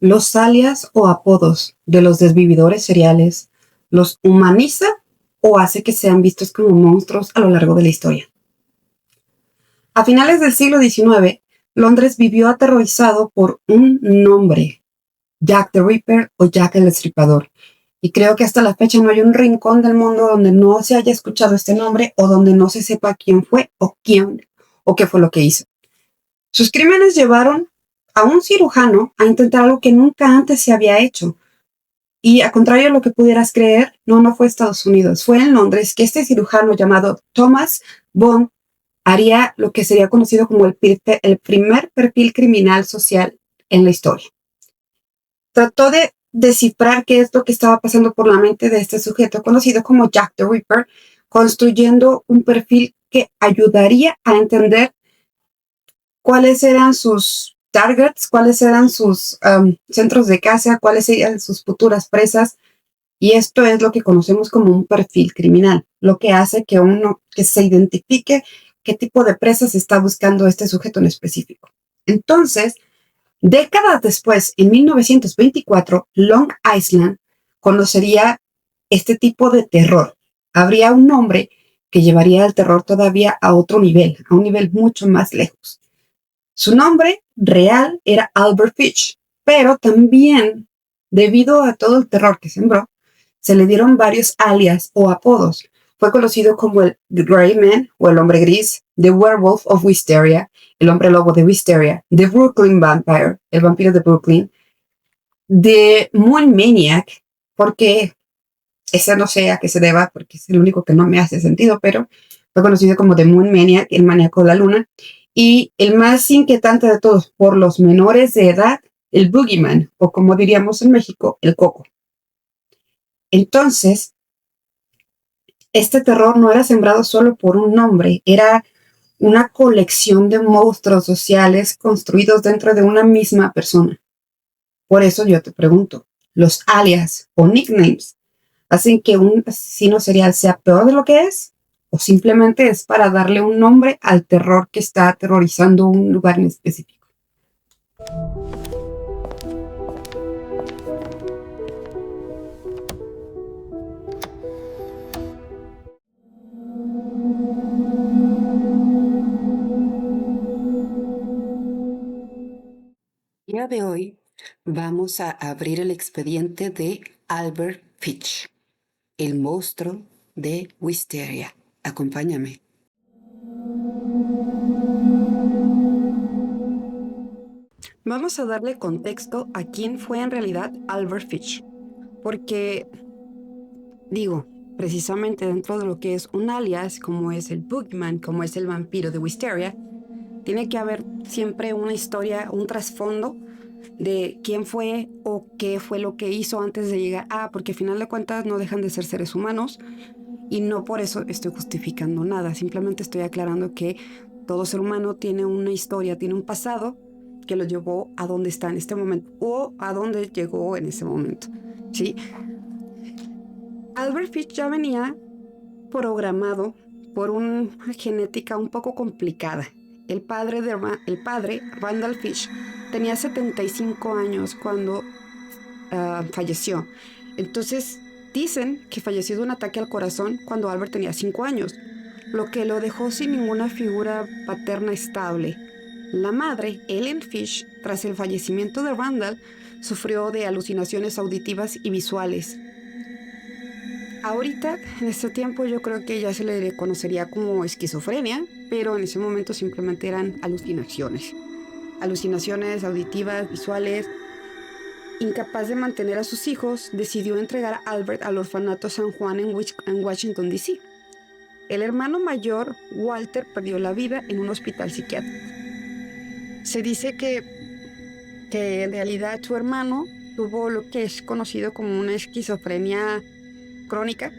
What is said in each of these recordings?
¿Los alias o apodos de los desvividores seriales los humaniza o hace que sean vistos como monstruos a lo largo de la historia? A finales del siglo XIX, Londres vivió aterrorizado por un nombre, Jack the Ripper o Jack el Estripador. Y creo que hasta la fecha no hay un rincón del mundo donde no se haya escuchado este nombre o donde no se sepa quién fue o qué fue lo que hizo. Sus crímenes llevaron a un cirujano a intentar algo que nunca antes se había hecho. Y a contrario de lo que pudieras creer, no fue Estados Unidos, fue en Londres que este cirujano llamado Thomas Bond haría lo que sería conocido como el primer perfil criminal social en la historia. Trató de descifrar qué es lo que estaba pasando por la mente de este sujeto conocido como Jack the Ripper, construyendo un perfil que ayudaría a entender cuáles eran sus targets, cuáles eran sus centros de caza, cuáles serían sus futuras presas. Y esto es lo que conocemos como un perfil criminal, lo que hace que se identifique qué tipo de presas está buscando este sujeto en específico. Entonces, décadas después, en 1924, Long Island conocería este tipo de terror. Habría un nombre que llevaría el terror todavía a otro nivel, a un nivel mucho más lejos. Su nombre real era Albert Fitch, pero también, debido a todo el terror que sembró, se le dieron varios alias o apodos. Fue conocido como el Gray Man o el Hombre Gris, The Werewolf of Wisteria, el Hombre Lobo de Wisteria, The Brooklyn Vampire, el Vampiro de Brooklyn, The Moon Maniac, porque ese no sé a qué se deba, porque es el único que no me hace sentido, pero fue conocido como The Moon Maniac, el maníaco de la luna, y el más inquietante de todos, por los menores de edad, el Boogeyman, o como diríamos en México, el Coco. Entonces, este terror no era sembrado solo por un nombre, era una colección de monstruos sociales construidos dentro de una misma persona. Por eso yo te pregunto, ¿los alias o nicknames hacen que un asesino serial sea peor de lo que es? ¿O simplemente es para darle un nombre al terror que está aterrorizando un lugar en específico? El día de hoy vamos a abrir el expediente de Albert Fitch, el monstruo de Wisteria. Acompáñame. Vamos a darle contexto a quién fue en realidad Albert Fitch, porque, digo, precisamente dentro de lo que es un alias, como es el Boogeyman, como es el vampiro de Wisteria, tiene que haber siempre una historia, un trasfondo de quién fue o qué fue lo que hizo antes de llegar a, porque al final de cuentas no dejan de ser seres humanos y no por eso estoy justificando nada, simplemente estoy aclarando que todo ser humano tiene una historia, tiene un pasado que lo llevó a donde está en este momento o a donde llegó en ese momento, ¿sí? Albert Fitch ya venía programado por una genética un poco complicada. El padre, Randall Fitch, tenía 75 años cuando falleció. Entonces, dicen que falleció de un ataque al corazón cuando Albert tenía 5 años, lo que lo dejó sin ninguna figura paterna estable. La madre, Ellen Fish, tras el fallecimiento de Randall, sufrió de alucinaciones auditivas y visuales. Ahorita, en este tiempo, yo creo que ya se le conocería como esquizofrenia, pero en ese momento simplemente eran alucinaciones. Alucinaciones auditivas, visuales. Incapaz de mantener a sus hijos, decidió entregar a Albert al orfanato San Juan en Washington, D.C. El hermano mayor, Walter, perdió la vida en un hospital psiquiátrico. Se dice que en realidad su hermano tuvo lo que es conocido como una esquizofrenia crónica.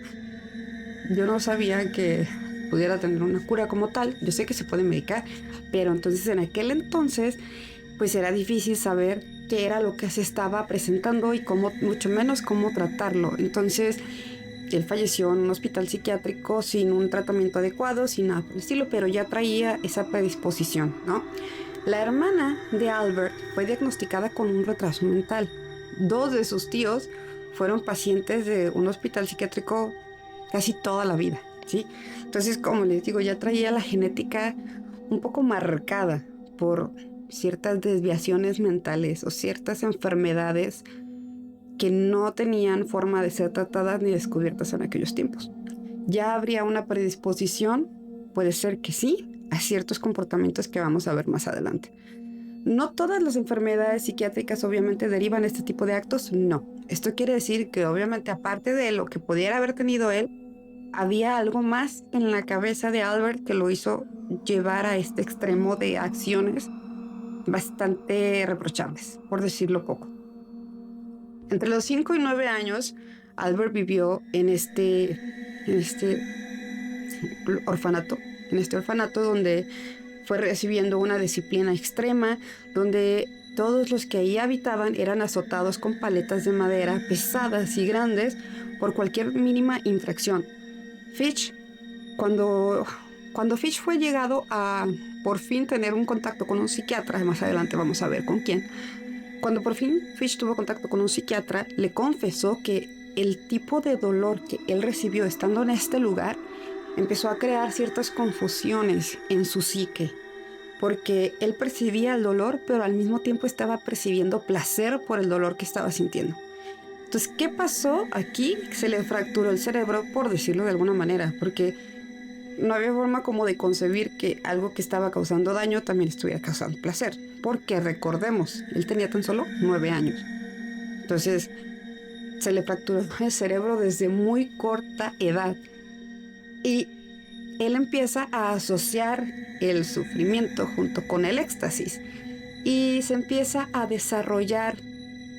Yo no sabía que pudiera tener una cura como tal. Yo sé que se puede medicar, pero entonces en aquel entonces pues era difícil saber qué era lo que se estaba presentando y cómo, mucho menos cómo tratarlo. Entonces él falleció en un hospital psiquiátrico sin un tratamiento adecuado, sin nada por el estilo, pero ya traía esa predisposición, ¿no? La hermana de Albert fue diagnosticada con un retraso mental. 2 de sus tíos fueron pacientes de un hospital psiquiátrico casi toda la vida, ¿sí? Entonces, como les digo, ya traía la genética un poco marcada por ciertas desviaciones mentales o ciertas enfermedades que no tenían forma de ser tratadas ni descubiertas en aquellos tiempos. Ya habría una predisposición, puede ser que sí, a ciertos comportamientos que vamos a ver más adelante. No todas las enfermedades psiquiátricas obviamente derivan de este tipo de actos, no. Esto quiere decir que obviamente aparte de lo que pudiera haber tenido él, había algo más en la cabeza de Albert que lo hizo llevar a este extremo de acciones bastante reprochables, por decirlo poco. Entre los 5 y 9 años, Albert vivió en este orfanato donde fue recibiendo una disciplina extrema, donde todos los que ahí habitaban eran azotados con paletas de madera pesadas y grandes por cualquier mínima infracción. Fitch, cuando Fitch fue llegado a por fin tener un contacto con un psiquiatra, más adelante vamos a ver con quién, cuando por fin Fitch tuvo contacto con un psiquiatra, le confesó que el tipo de dolor que él recibió estando en este lugar empezó a crear ciertas confusiones en su psique, porque él percibía el dolor, pero al mismo tiempo estaba percibiendo placer por el dolor que estaba sintiendo. Entonces, ¿qué pasó aquí? Se le fracturó el cerebro, por decirlo de alguna manera, porque no había forma como de concebir que algo que estaba causando daño también estuviera causando placer, porque recordemos, él tenía tan solo 9 años. Entonces, se le fracturó el cerebro desde muy corta edad y él empieza a asociar el sufrimiento junto con el éxtasis y se empieza a desarrollar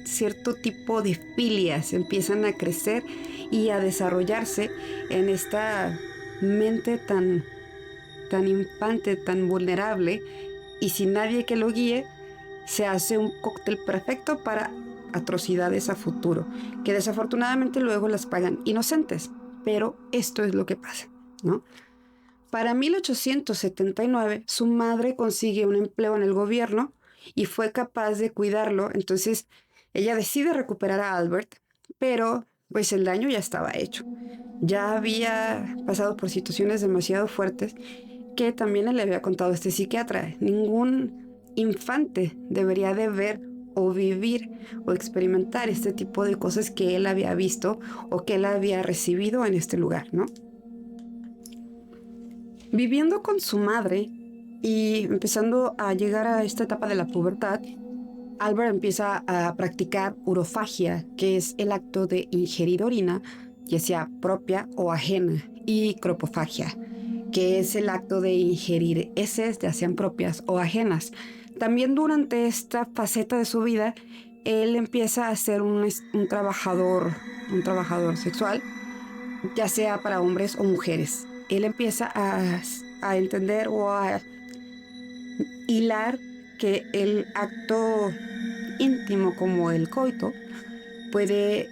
cierto tipo de filias, empiezan a crecer y a desarrollarse en esta mente tan infante, tan vulnerable, y sin nadie que lo guíe, se hace un cóctel perfecto para atrocidades a futuro, que desafortunadamente luego las pagan inocentes, pero esto es lo que pasa, ¿no? Para 1879, su madre consigue un empleo en el gobierno y fue capaz de cuidarlo. Entonces, ella decide recuperar a Albert, pero pues el daño ya estaba hecho. Ya había pasado por situaciones demasiado fuertes que también le había contado este psiquiatra. Ningún infante debería de ver o vivir o experimentar este tipo de cosas que él había visto o que él había recibido en este lugar, ¿no? Viviendo con su madre y empezando a llegar a esta etapa de la pubertad, Albert empieza a practicar urofagia, que es el acto de ingerir orina, ya sea propia o ajena, y cropofagia, que es el acto de ingerir heces, ya sean propias o ajenas. También durante esta faceta de su vida, él empieza a ser un trabajador sexual, ya sea para hombres o mujeres. Él empieza a entender o a hilar que el acto íntimo como el coito puede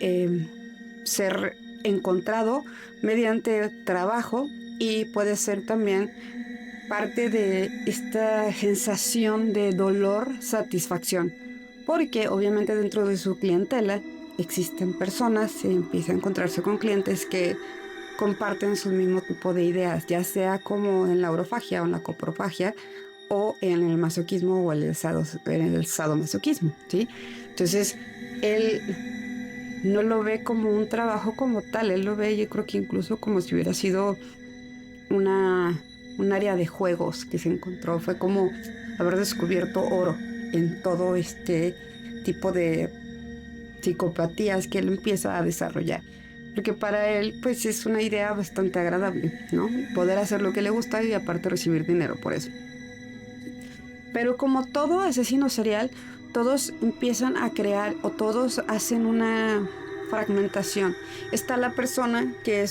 ser encontrado mediante trabajo y puede ser también parte de esta sensación de dolor, satisfacción, porque obviamente dentro de su clientela existen personas, se empieza a encontrarse con clientes que comparten su mismo tipo de ideas, ya sea como en la orofagia o en la coprofagia o en el masoquismo o en el sadomasoquismo, ¿sí? Entonces, él no lo ve como un trabajo como tal, él lo ve, yo creo que incluso como si hubiera sido un área de juegos que se encontró. Fue como haber descubierto oro en todo este tipo de psicopatías que él empieza a desarrollar. Porque para él, pues es una idea bastante agradable, ¿no? Poder hacer lo que le gusta y aparte recibir dinero por eso. Pero como todo asesino serial, todos empiezan a crear o todos hacen una fragmentación. Está la persona que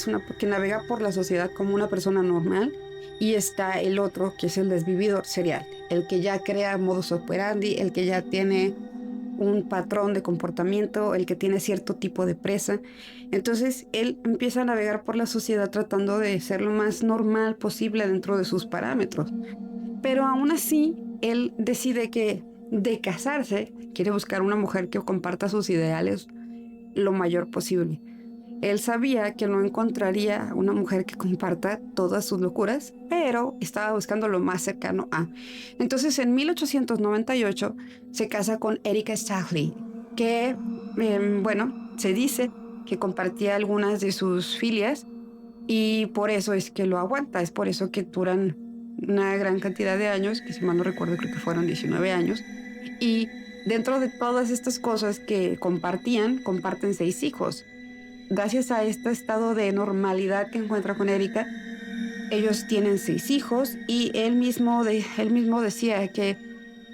navega por la sociedad como una persona normal y está el otro que es el desvividor serial, el que ya crea modus operandi, el que ya tiene un patrón de comportamiento, el que tiene cierto tipo de presa. Entonces él empieza a navegar por la sociedad tratando de ser lo más normal posible dentro de sus parámetros. Pero aún así él decide que de casarse quiere buscar una mujer que comparta sus ideales lo mayor posible. Él sabía que no encontraría una mujer que comparta todas sus locuras, pero estaba buscando lo más cercano a. Entonces, en 1898 se casa con Erika Stockley, que, se dice que compartía algunas de sus filias y por eso es que lo aguanta. Es por eso que duran una gran cantidad de años, que si mal no recuerdo creo que fueron 19 años. Y dentro de todas estas cosas que comparten 6 hijos. Gracias a este estado de normalidad que encuentra con Erika, ellos tienen 6 hijos y él mismo decía que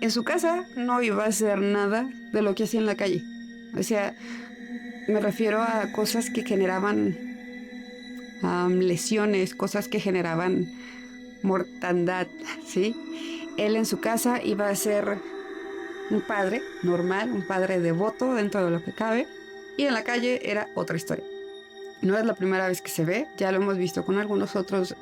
en su casa no iba a hacer nada de lo que hacía en la calle. O sea, me refiero a cosas que generaban lesiones, cosas que generaban mortandad, ¿sí? Él en su casa iba a ser un padre normal, un padre devoto dentro de lo que cabe, y en la calle era otra historia. No es la primera vez que se ve, ya lo hemos visto con algunos otros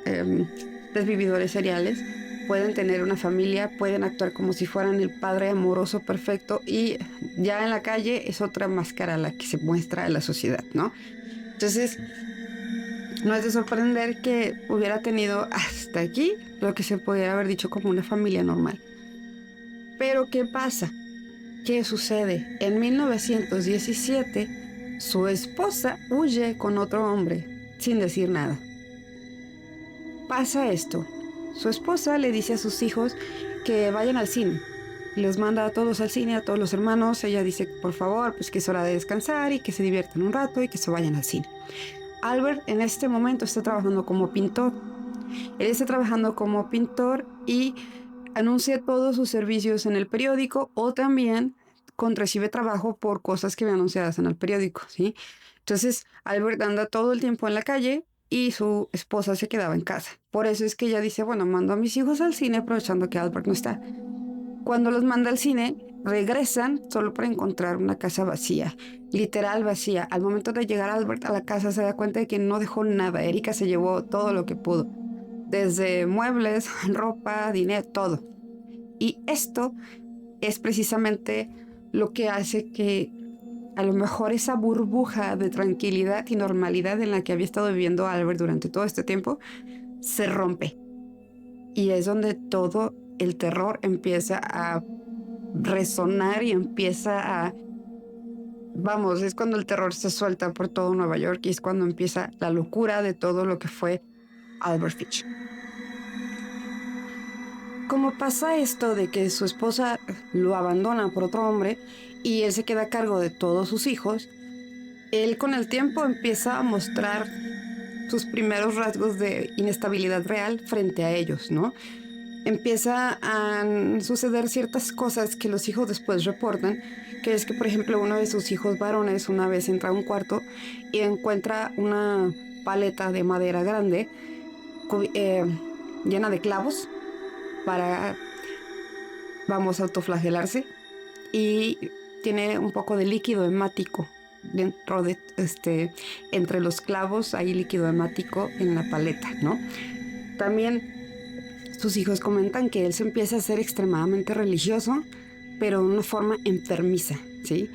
desvividores seriales. Pueden tener una familia, pueden actuar como si fueran el padre amoroso perfecto y ya en la calle es otra máscara la que se muestra a la sociedad, ¿no? Entonces, no es de sorprender que hubiera tenido hasta aquí lo que se podría haber dicho como una familia normal. Pero ¿qué pasa? ¿Qué sucede? En 1917, su esposa huye con otro hombre sin decir nada. Pasa esto. Su esposa le dice a sus hijos que vayan al cine. Les manda a todos al cine, a todos los hermanos. Ella dice, por favor, pues que es hora de descansar y que se diviertan un rato y que se vayan al cine. Albert en este momento está trabajando como pintor. Él está trabajando como pintor y anuncia todos sus servicios en el periódico o también recibe trabajo por cosas que ve anunciadas en el periódico, ¿sí? Entonces, Albert anda todo el tiempo en la calle y su esposa se quedaba en casa. Por eso es que ella dice, bueno, mando a mis hijos al cine aprovechando que Albert no está. Cuando los manda al cine, regresan solo para encontrar una casa vacía, literal vacía. Al momento de llegar Albert a la casa se da cuenta de que no dejó nada. Erika se llevó todo lo que pudo, desde muebles, ropa, dinero, todo. Y esto es precisamente lo que hace que a lo mejor esa burbuja de tranquilidad y normalidad en la que había estado viviendo Albert durante todo este tiempo se rompe. Y es donde todo el terror empieza a resonar y empieza a... Vamos, es cuando el terror se suelta por todo Nueva York y es cuando empieza la locura de todo lo que fue Albert Fitch. Como pasa esto de que su esposa lo abandona por otro hombre y él se queda a cargo de todos sus hijos, él con el tiempo empieza a mostrar sus primeros rasgos de inestabilidad real frente a ellos, ¿no? Empieza a suceder ciertas cosas que los hijos después reportan, que es que, por ejemplo, uno de sus hijos varones una vez entra a un cuarto y encuentra una paleta de madera grande llena de clavos para, autoflagelarse y tiene un poco de líquido hemático dentro de entre los clavos hay líquido hemático en la paleta, ¿no? También sus hijos comentan que él se empieza a ser extremadamente religioso, pero de una forma enfermiza, ¿sí?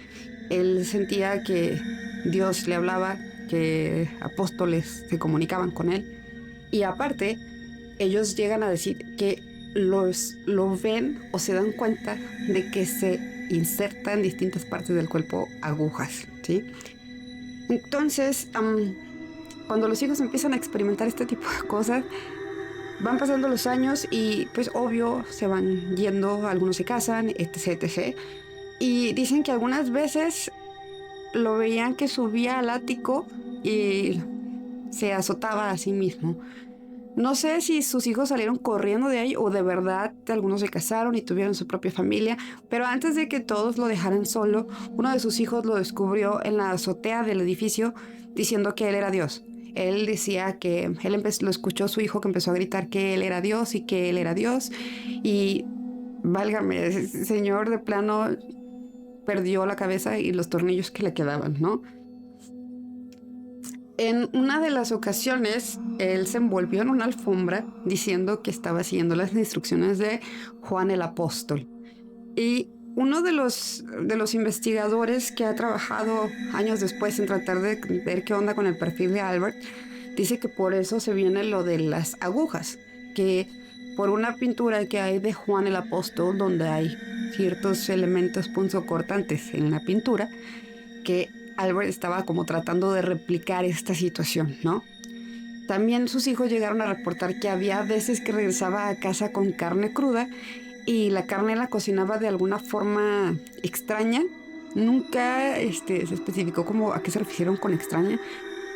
Él sentía que Dios le hablaba, que apóstoles se comunicaban con él. Y aparte, ellos llegan a decir que lo ven o se dan cuenta de que se inserta en distintas partes del cuerpo agujas, ¿sí? Entonces, cuando los hijos empiezan a experimentar este tipo de cosas, van pasando los años y pues obvio se van yendo, algunos se casan, etc, etc. Y dicen que algunas veces lo veían que subía al ático y se azotaba a sí mismo. No sé si sus hijos salieron corriendo de ahí o de verdad algunos se casaron y tuvieron su propia familia, pero antes de que todos lo dejaran solo, uno de sus hijos lo descubrió en la azotea del edificio diciendo que él era Dios. Él decía que lo escuchó su hijo que empezó a gritar que él era Dios y que él era Dios y válgame, ese señor de plano perdió la cabeza y los tornillos que le quedaban, ¿no? En una de las ocasiones, él se envolvió en una alfombra diciendo que estaba siguiendo las instrucciones de Juan el Apóstol. Y uno de los investigadores que ha trabajado años después en tratar de ver qué onda con el perfil de Albert, dice que por eso se viene lo de las agujas, que por una pintura que hay de Juan el Apóstol, donde hay ciertos elementos punzocortantes en la pintura, que Albert estaba como tratando de replicar esta situación, ¿no? También sus hijos llegaron a reportar que había veces que regresaba a casa con carne cruda y la carne la cocinaba de alguna forma extraña. Nunca se especificó como a qué se refirieron con extraña,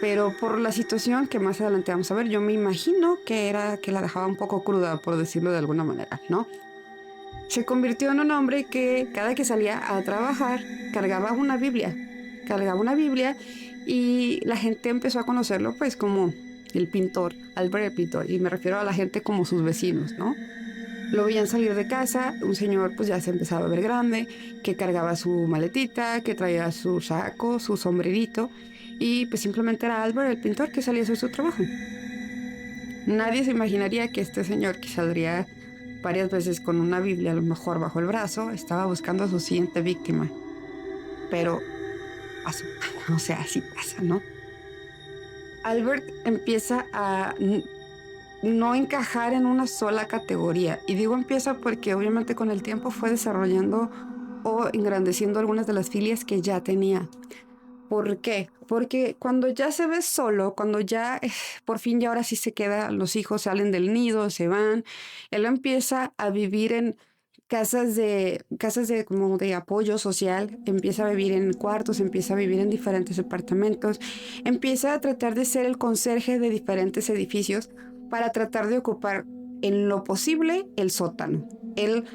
pero por la situación que más adelante vamos a ver, yo me imagino que era que la dejaba un poco cruda, por decirlo de alguna manera, ¿no? Se convirtió en un hombre que cada que salía a trabajar cargaba una Biblia y la gente empezó a conocerlo pues como el pintor, Albert el pintor, y me refiero a la gente como sus vecinos, ¿no? Lo veían salir de casa, un señor pues ya se empezaba a ver grande, que cargaba su maletita, que traía su saco, su sombrerito, y pues simplemente era Albert el pintor que salía a hacer su trabajo. Nadie se imaginaría que este señor que saldría varias veces con una Biblia a lo mejor bajo el brazo, estaba buscando a su siguiente víctima. Pero pasó, o sea, así pasa, ¿no? Albert empieza a no encajar en una sola categoría. Y digo empieza porque obviamente con el tiempo fue desarrollando o engrandeciendo algunas de las filias que ya tenía. ¿Por qué? Porque cuando ya se ve solo, cuando ya por fin ya ahora sí se queda, los hijos salen del nido, se van, él empieza a vivir en casas de como de apoyo social, empieza a vivir en cuartos, empieza a vivir en diferentes departamentos, empieza a tratar de ser el conserje de diferentes edificios para tratar de ocupar en lo posible el sótano. Él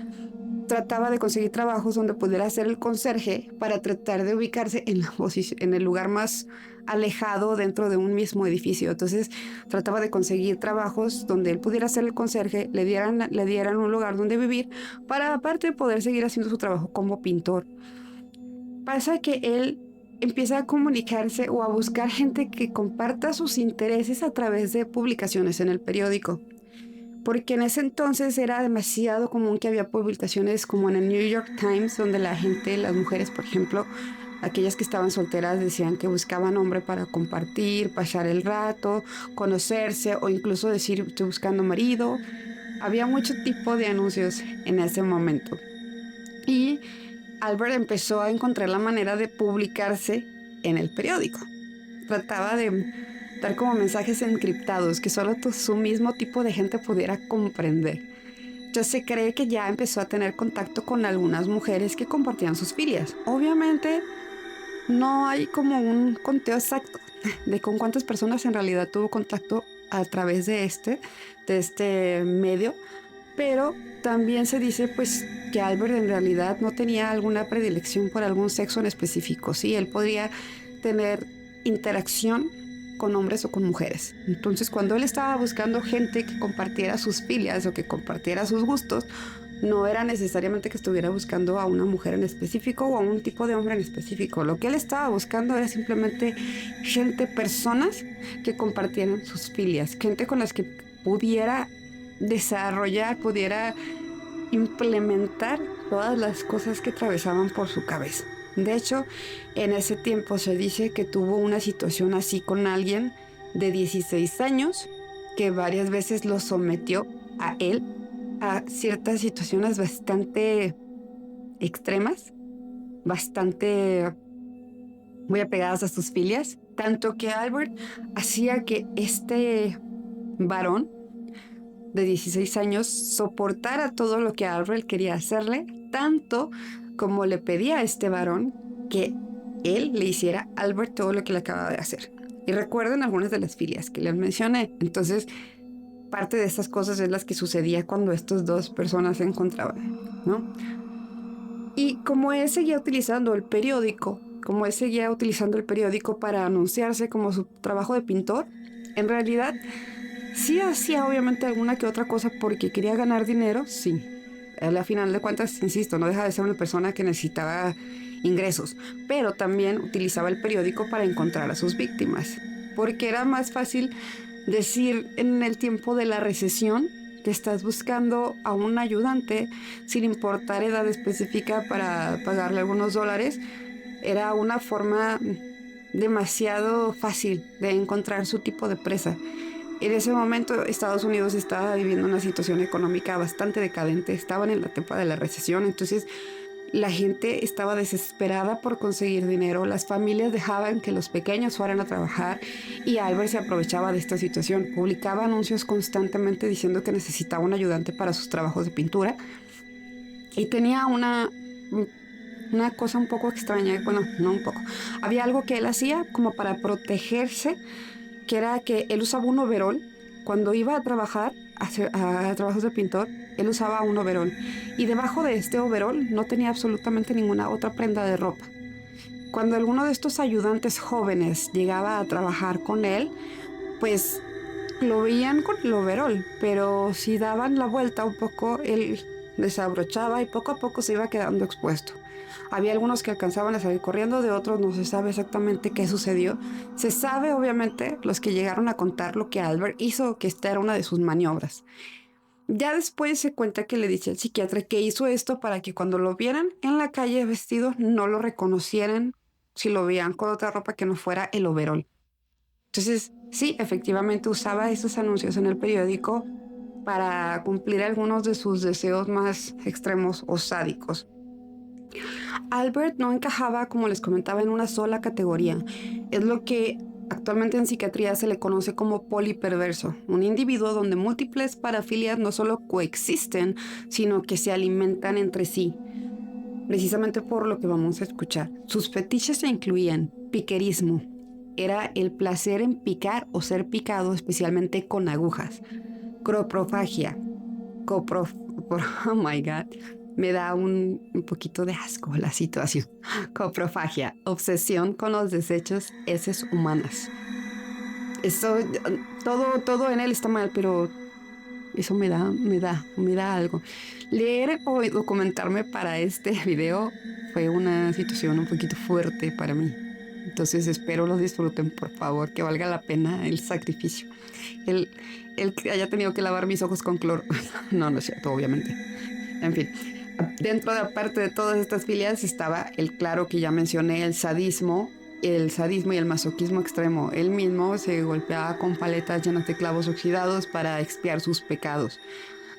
trataba de conseguir trabajos donde pudiera ser el conserje para tratar de ubicarse en la en el lugar más alejado dentro de un mismo edificio. Entonces trataba de conseguir trabajos donde él pudiera ser el conserje, le dieran un lugar donde vivir para aparte poder seguir haciendo su trabajo como pintor. Pasa que él empieza a comunicarse o a buscar gente que comparta sus intereses a través de publicaciones en el periódico, porque en ese entonces era demasiado común que había publicaciones como en el New York Times, donde la gente, las mujeres, por ejemplo, aquellas que estaban solteras decían que buscaban hombre para compartir, pasar el rato, conocerse o incluso decir estoy buscando marido. Había mucho tipo de anuncios en ese momento. Y Albert empezó a encontrar la manera de publicarse en el periódico. Trataba de dar como mensajes encriptados que solo su mismo tipo de gente pudiera comprender. Entonces se cree que ya empezó a tener contacto con algunas mujeres que compartían sus filias. Obviamente no hay como un conteo exacto de con cuántas personas en realidad tuvo contacto a través de este medio, pero también se dice pues que Albert en realidad no tenía alguna predilección por algún sexo en específico. Sí, él podría tener interacción con hombres o con mujeres. Entonces, cuando él estaba buscando gente que compartiera sus filias o que compartiera sus gustos, no era necesariamente que estuviera buscando a una mujer en específico o a un tipo de hombre en específico. Lo que él estaba buscando era simplemente personas que compartieran sus filias, gente con las que pudiera desarrollar, pudiera implementar todas las cosas que atravesaban por su cabeza. De hecho, en ese tiempo se dice que tuvo una situación así con alguien de 16 años que varias veces lo sometió a él a ciertas situaciones bastante extremas, bastante muy apegadas a sus filias, tanto que Albert hacía que este varón de 16 años soportara todo lo que Albert quería hacerle, tanto como le pedía a este varón que él le hiciera a Albert todo lo que le acababa de hacer. Y recuerden algunas de las filias que les mencioné. Entonces, parte de estas cosas es las que sucedía cuando estas dos personas se encontraban, ¿no? Y como él seguía utilizando el periódico, para anunciarse como su trabajo de pintor, en realidad sí hacía obviamente alguna que otra cosa porque quería ganar dinero, sí. A final de cuentas, insisto, no deja de ser una persona que necesitaba ingresos, pero también utilizaba el periódico para encontrar a sus víctimas. porque era más fácil decir en el tiempo de la recesión que estás buscando a un ayudante sin importar edad específica para pagarle algunos dólares. Era una forma demasiado fácil de encontrar su tipo de presa. En ese momento Estados Unidos estaba viviendo una situación económica bastante decadente, estaban en la etapa de la recesión, entonces la gente estaba desesperada por conseguir dinero, las familias dejaban que los pequeños fueran a trabajar y Albert se aprovechaba de esta situación. Publicaba anuncios constantemente diciendo que necesitaba un ayudante para sus trabajos de pintura y tenía una cosa un poco extraña, bueno, no un poco. Había algo que él hacía como para protegerse, que era que él usaba un overol. Cuando iba a trabajar, a trabajos de pintor, él usaba un overol. Y debajo de este overol no tenía absolutamente ninguna otra prenda de ropa. Cuando alguno de estos ayudantes jóvenes llegaba a trabajar con él, pues lo veían con el overol, pero si daban la vuelta un poco, él desabrochaba y poco a poco se iba quedando expuesto. Había algunos que alcanzaban a salir corriendo, de otros no se sabe exactamente qué sucedió. Se sabe, obviamente, los que llegaron a contar lo que Albert hizo, que esta era una de sus maniobras. Ya después se cuenta que le dice al psiquiatra que hizo esto para que cuando lo vieran en la calle vestido no lo reconocieran si lo veían con otra ropa que no fuera el overol. Entonces, sí, efectivamente usaba esos anuncios en el periódico para cumplir algunos de sus deseos más extremos o sádicos. Albert no encajaba, como les comentaba, en una sola categoría. Es lo que actualmente en psiquiatría se le conoce como poliperverso, un individuo donde múltiples parafilias no solo coexisten, sino que se alimentan entre sí. Precisamente por lo que vamos a escuchar. Sus fetiches se incluían piquerismo. Era el placer en picar o ser picado, especialmente con agujas. Coprofagia. Oh my God. Me da un poquito de asco la situación. Coprofagia. Obsesión con los desechos heces humanas. Eso, todo en él está mal, pero eso me da algo. Leer o documentarme para este video fue una situación un poquito fuerte para mí. Entonces espero lo disfruten, por favor, que valga la pena el sacrificio. El que haya tenido que lavar mis ojos con cloro. No, no es cierto, obviamente. En fin, dentro de aparte de todas estas filias estaba el claro que ya mencioné, el sadismo y el masoquismo extremo. Él mismo se golpeaba con paletas llenas de clavos oxidados para expiar sus pecados.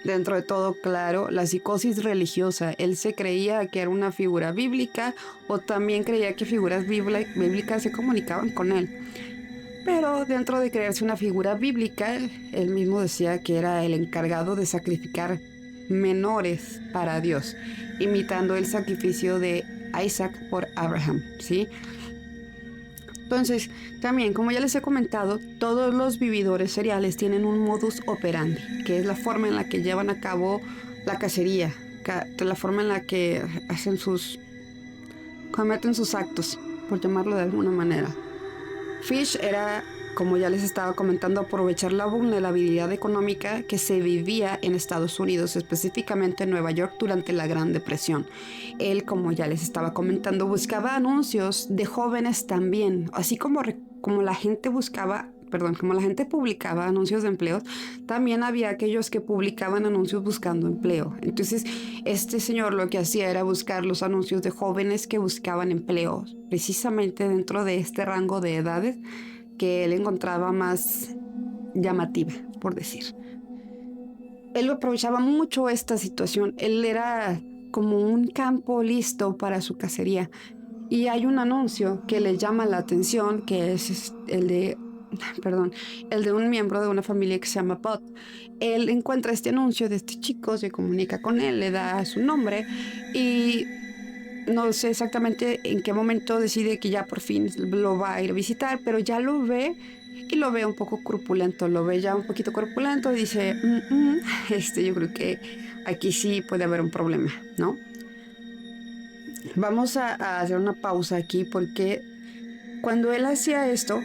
Dentro de todo, claro, la psicosis religiosa. Él se creía que era una figura bíblica o también creía que figuras bíblicas se comunicaban con él. Pero dentro de creerse una figura bíblica, él mismo decía que era el encargado de sacrificar menores para Dios, imitando el sacrificio de Isaac por Abraham, ¿sí? Entonces, también, como ya les he comentado, todos los vividores seriales tienen un modus operandi, que es la forma en la que llevan a cabo la cacería, la forma en la que cometen sus actos, por llamarlo de alguna manera. Fish era, como ya les estaba comentando, aprovechar la vulnerabilidad económica que se vivía en Estados Unidos, específicamente en Nueva York durante la Gran Depresión. Él, como ya les estaba comentando, buscaba anuncios de jóvenes también, así como la gente como la gente publicaba anuncios de empleos, también había aquellos que publicaban anuncios buscando empleo. Entonces, este señor lo que hacía era buscar los anuncios de jóvenes que buscaban empleos, precisamente dentro de este rango de edades que él encontraba más llamativa, por decir. Él aprovechaba mucho esta situación. Él era como un campo listo para su cacería. Y hay un anuncio que le llama la atención, que es el de un miembro de una familia que se llama Bud. Él encuentra este anuncio de este chico, se comunica con él, le da su nombre y no sé exactamente en qué momento decide que ya por fin lo va a ir a visitar, pero ya lo ve y lo ve un poco corpulento, lo ve ya un poquito corpulento y dice, yo creo que aquí sí puede haber un problema, ¿no? Vamos a hacer una pausa aquí porque cuando él hacía esto,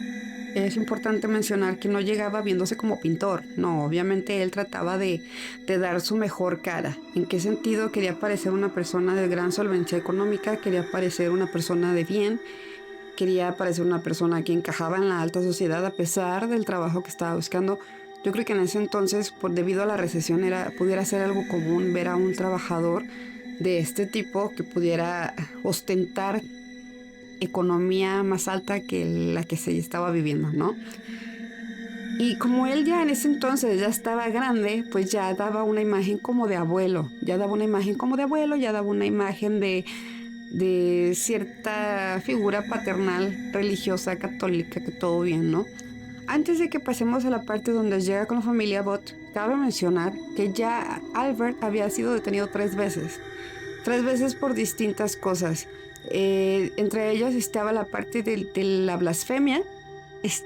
es importante mencionar que no llegaba viéndose como pintor. No, obviamente él trataba de dar su mejor cara. ¿En qué sentido? Quería parecer una persona de gran solvencia económica, quería parecer una persona de bien quería parecer una persona que encajaba en la alta sociedad a pesar del trabajo que estaba buscando. Yo creo que en ese entonces, debido a la recesión, pudiera ser algo común ver a un trabajador de este tipo que pudiera ostentar economía más alta que la que se estaba viviendo, ¿no? Y como él ya en ese entonces ya estaba grande, pues ya daba una imagen como de abuelo, ya daba una imagen de cierta figura paternal, religiosa, católica, que todo bien, ¿no? Antes de que pasemos a la parte donde llega con la familia Bott, cabe mencionar que ya Albert había sido detenido 3 veces. 3 veces por distintas cosas. Entre ellas estaba la parte de la blasfemia. Es-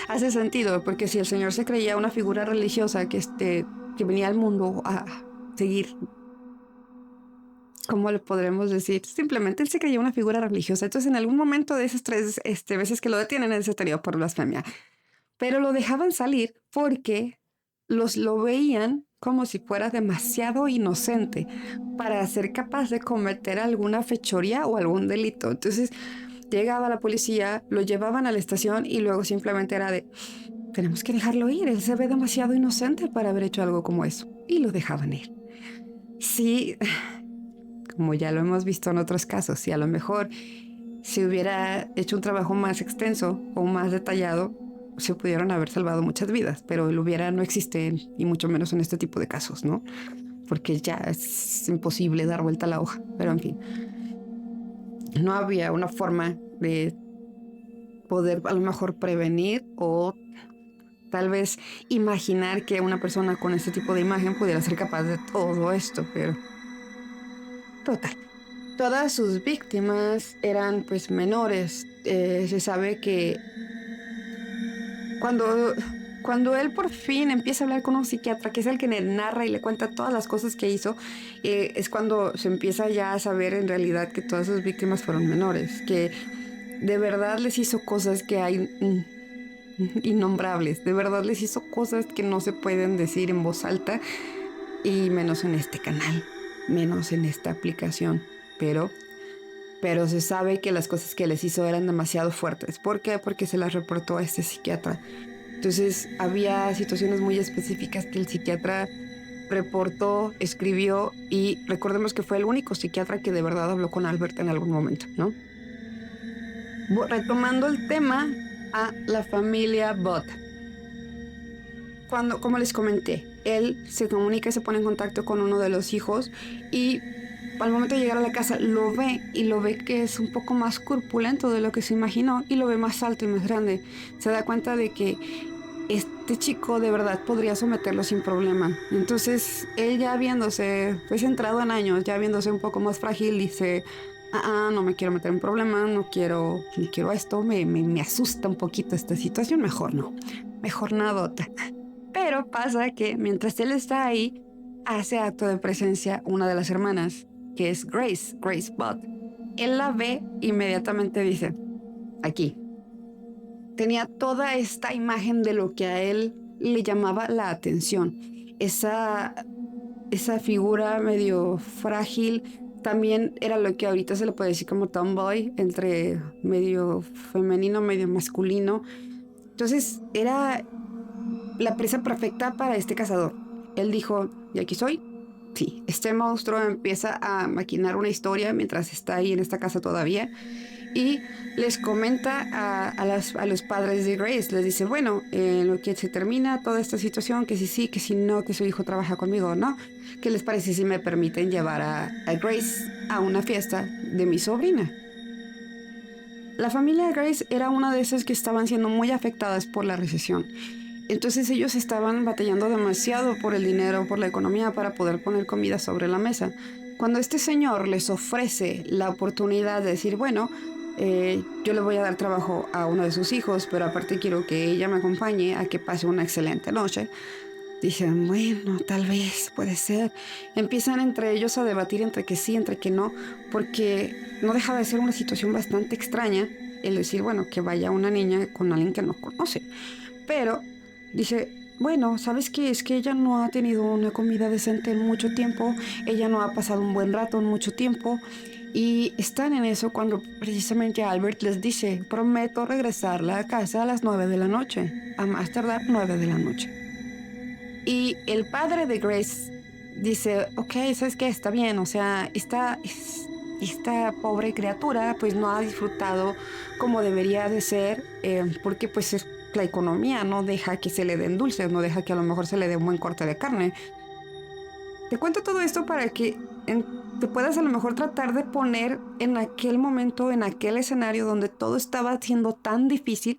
Hace sentido, porque si el señor se creía una figura religiosa que venía al mundo a seguir, ¿cómo le podremos decir? Simplemente él se creía una figura religiosa. Entonces, en algún momento de esas 3 veces que lo detienen, él se detenido por blasfemia. Pero lo dejaban salir porque lo veían como si fuera demasiado inocente para ser capaz de cometer alguna fechoría o algún delito. Entonces llegaba la policía, lo llevaban a la estación y luego simplemente era de, tenemos que dejarlo ir, él se ve demasiado inocente para haber hecho algo como eso. Y lo dejaban ir. Sí, como ya lo hemos visto en otros casos, si a lo mejor si hubiera hecho un trabajo más extenso o más detallado, se pudieron haber salvado muchas vidas, pero el hubiera no existe, y mucho menos en este tipo de casos, ¿no? Porque ya es imposible dar vuelta a la hoja. Pero en fin, no había una forma de poder a lo mejor prevenir o tal vez imaginar que una persona con este tipo de imagen pudiera ser capaz de todo esto, pero total. Todas sus víctimas eran pues menores. Se sabe que Cuando, cuando él por fin empieza a hablar con un psiquiatra, que es el que le narra y le cuenta todas las cosas que hizo, es cuando se empieza ya a saber en realidad que todas sus víctimas fueron menores, que de verdad les hizo cosas que hay innombrables, de verdad les hizo cosas que no se pueden decir en voz alta y menos en este canal, menos en esta aplicación, pero se sabe que las cosas que les hizo eran demasiado fuertes. ¿Por qué? Porque se las reportó a este psiquiatra. Entonces había situaciones muy específicas que el psiquiatra reportó, escribió y recordemos que fue el único psiquiatra que de verdad habló con Albert en algún momento, ¿no? Retomando el tema a la familia Bott. Como les comenté, él se comunica y se pone en contacto con uno de los hijos y al momento de llegar a la casa lo ve y lo ve que es un poco más corpulento de lo que se imaginó y lo ve más alto y más grande. Se da cuenta de que este chico de verdad podría someterlo sin problema. Entonces, él ya viéndose, pues entrado en años, ya viéndose un poco más frágil, dice, no me quiero meter en problemas, no quiero esto, me asusta un poquito esta situación, mejor no, mejor nadota. Pero pasa que mientras él está ahí, hace acto de presencia una de las hermanas, que es Grace Bott. Él la ve, inmediatamente dice, aquí, tenía toda esta imagen de lo que a él le llamaba la atención. Esa figura medio frágil también era lo que ahorita se le puede decir como tomboy, entre medio femenino, medio masculino. Entonces era la presa perfecta para este cazador. Él dijo, ¿y aquí soy? Sí, este monstruo empieza a maquinar una historia mientras está ahí en esta casa todavía y les comenta a los padres de Grace, les dice, bueno, en lo que se termina toda esta situación, que si sí, que si no, que su hijo trabaja conmigo, ¿no? ¿Qué les parece si me permiten llevar a Grace a una fiesta de mi sobrina? La familia de Grace era una de esas que estaban siendo muy afectadas por la recesión. Entonces ellos estaban batallando demasiado por el dinero, por la economía, para poder poner comida sobre la mesa. Cuando este señor les ofrece la oportunidad de decir, bueno, yo le voy a dar trabajo a uno de sus hijos, pero aparte quiero que ella me acompañe a que pase una excelente noche. Dicen, bueno, tal vez, puede ser. Empiezan entre ellos a debatir entre que sí, entre que no, porque no deja de ser una situación bastante extraña el decir, bueno, que vaya una niña con alguien que no conoce. Pero dice, bueno, ¿sabes qué? Es que ella no ha tenido una comida decente en mucho tiempo, ella no ha pasado un buen rato en mucho tiempo, Y están en eso cuando precisamente Albert les dice, prometo regresar a la casa a las 9 de la noche, a más tardar 9 de la noche. Y el padre de Grace dice, ok, ¿sabes qué? Está bien, o sea, esta pobre criatura pues no ha disfrutado como debería de ser, porque pues la economía no deja que se le den dulces, no deja que a lo mejor se le dé un buen corte de carne. Te cuento todo esto para que te puedas a lo mejor tratar de poner en aquel momento, en aquel escenario donde todo estaba siendo tan difícil,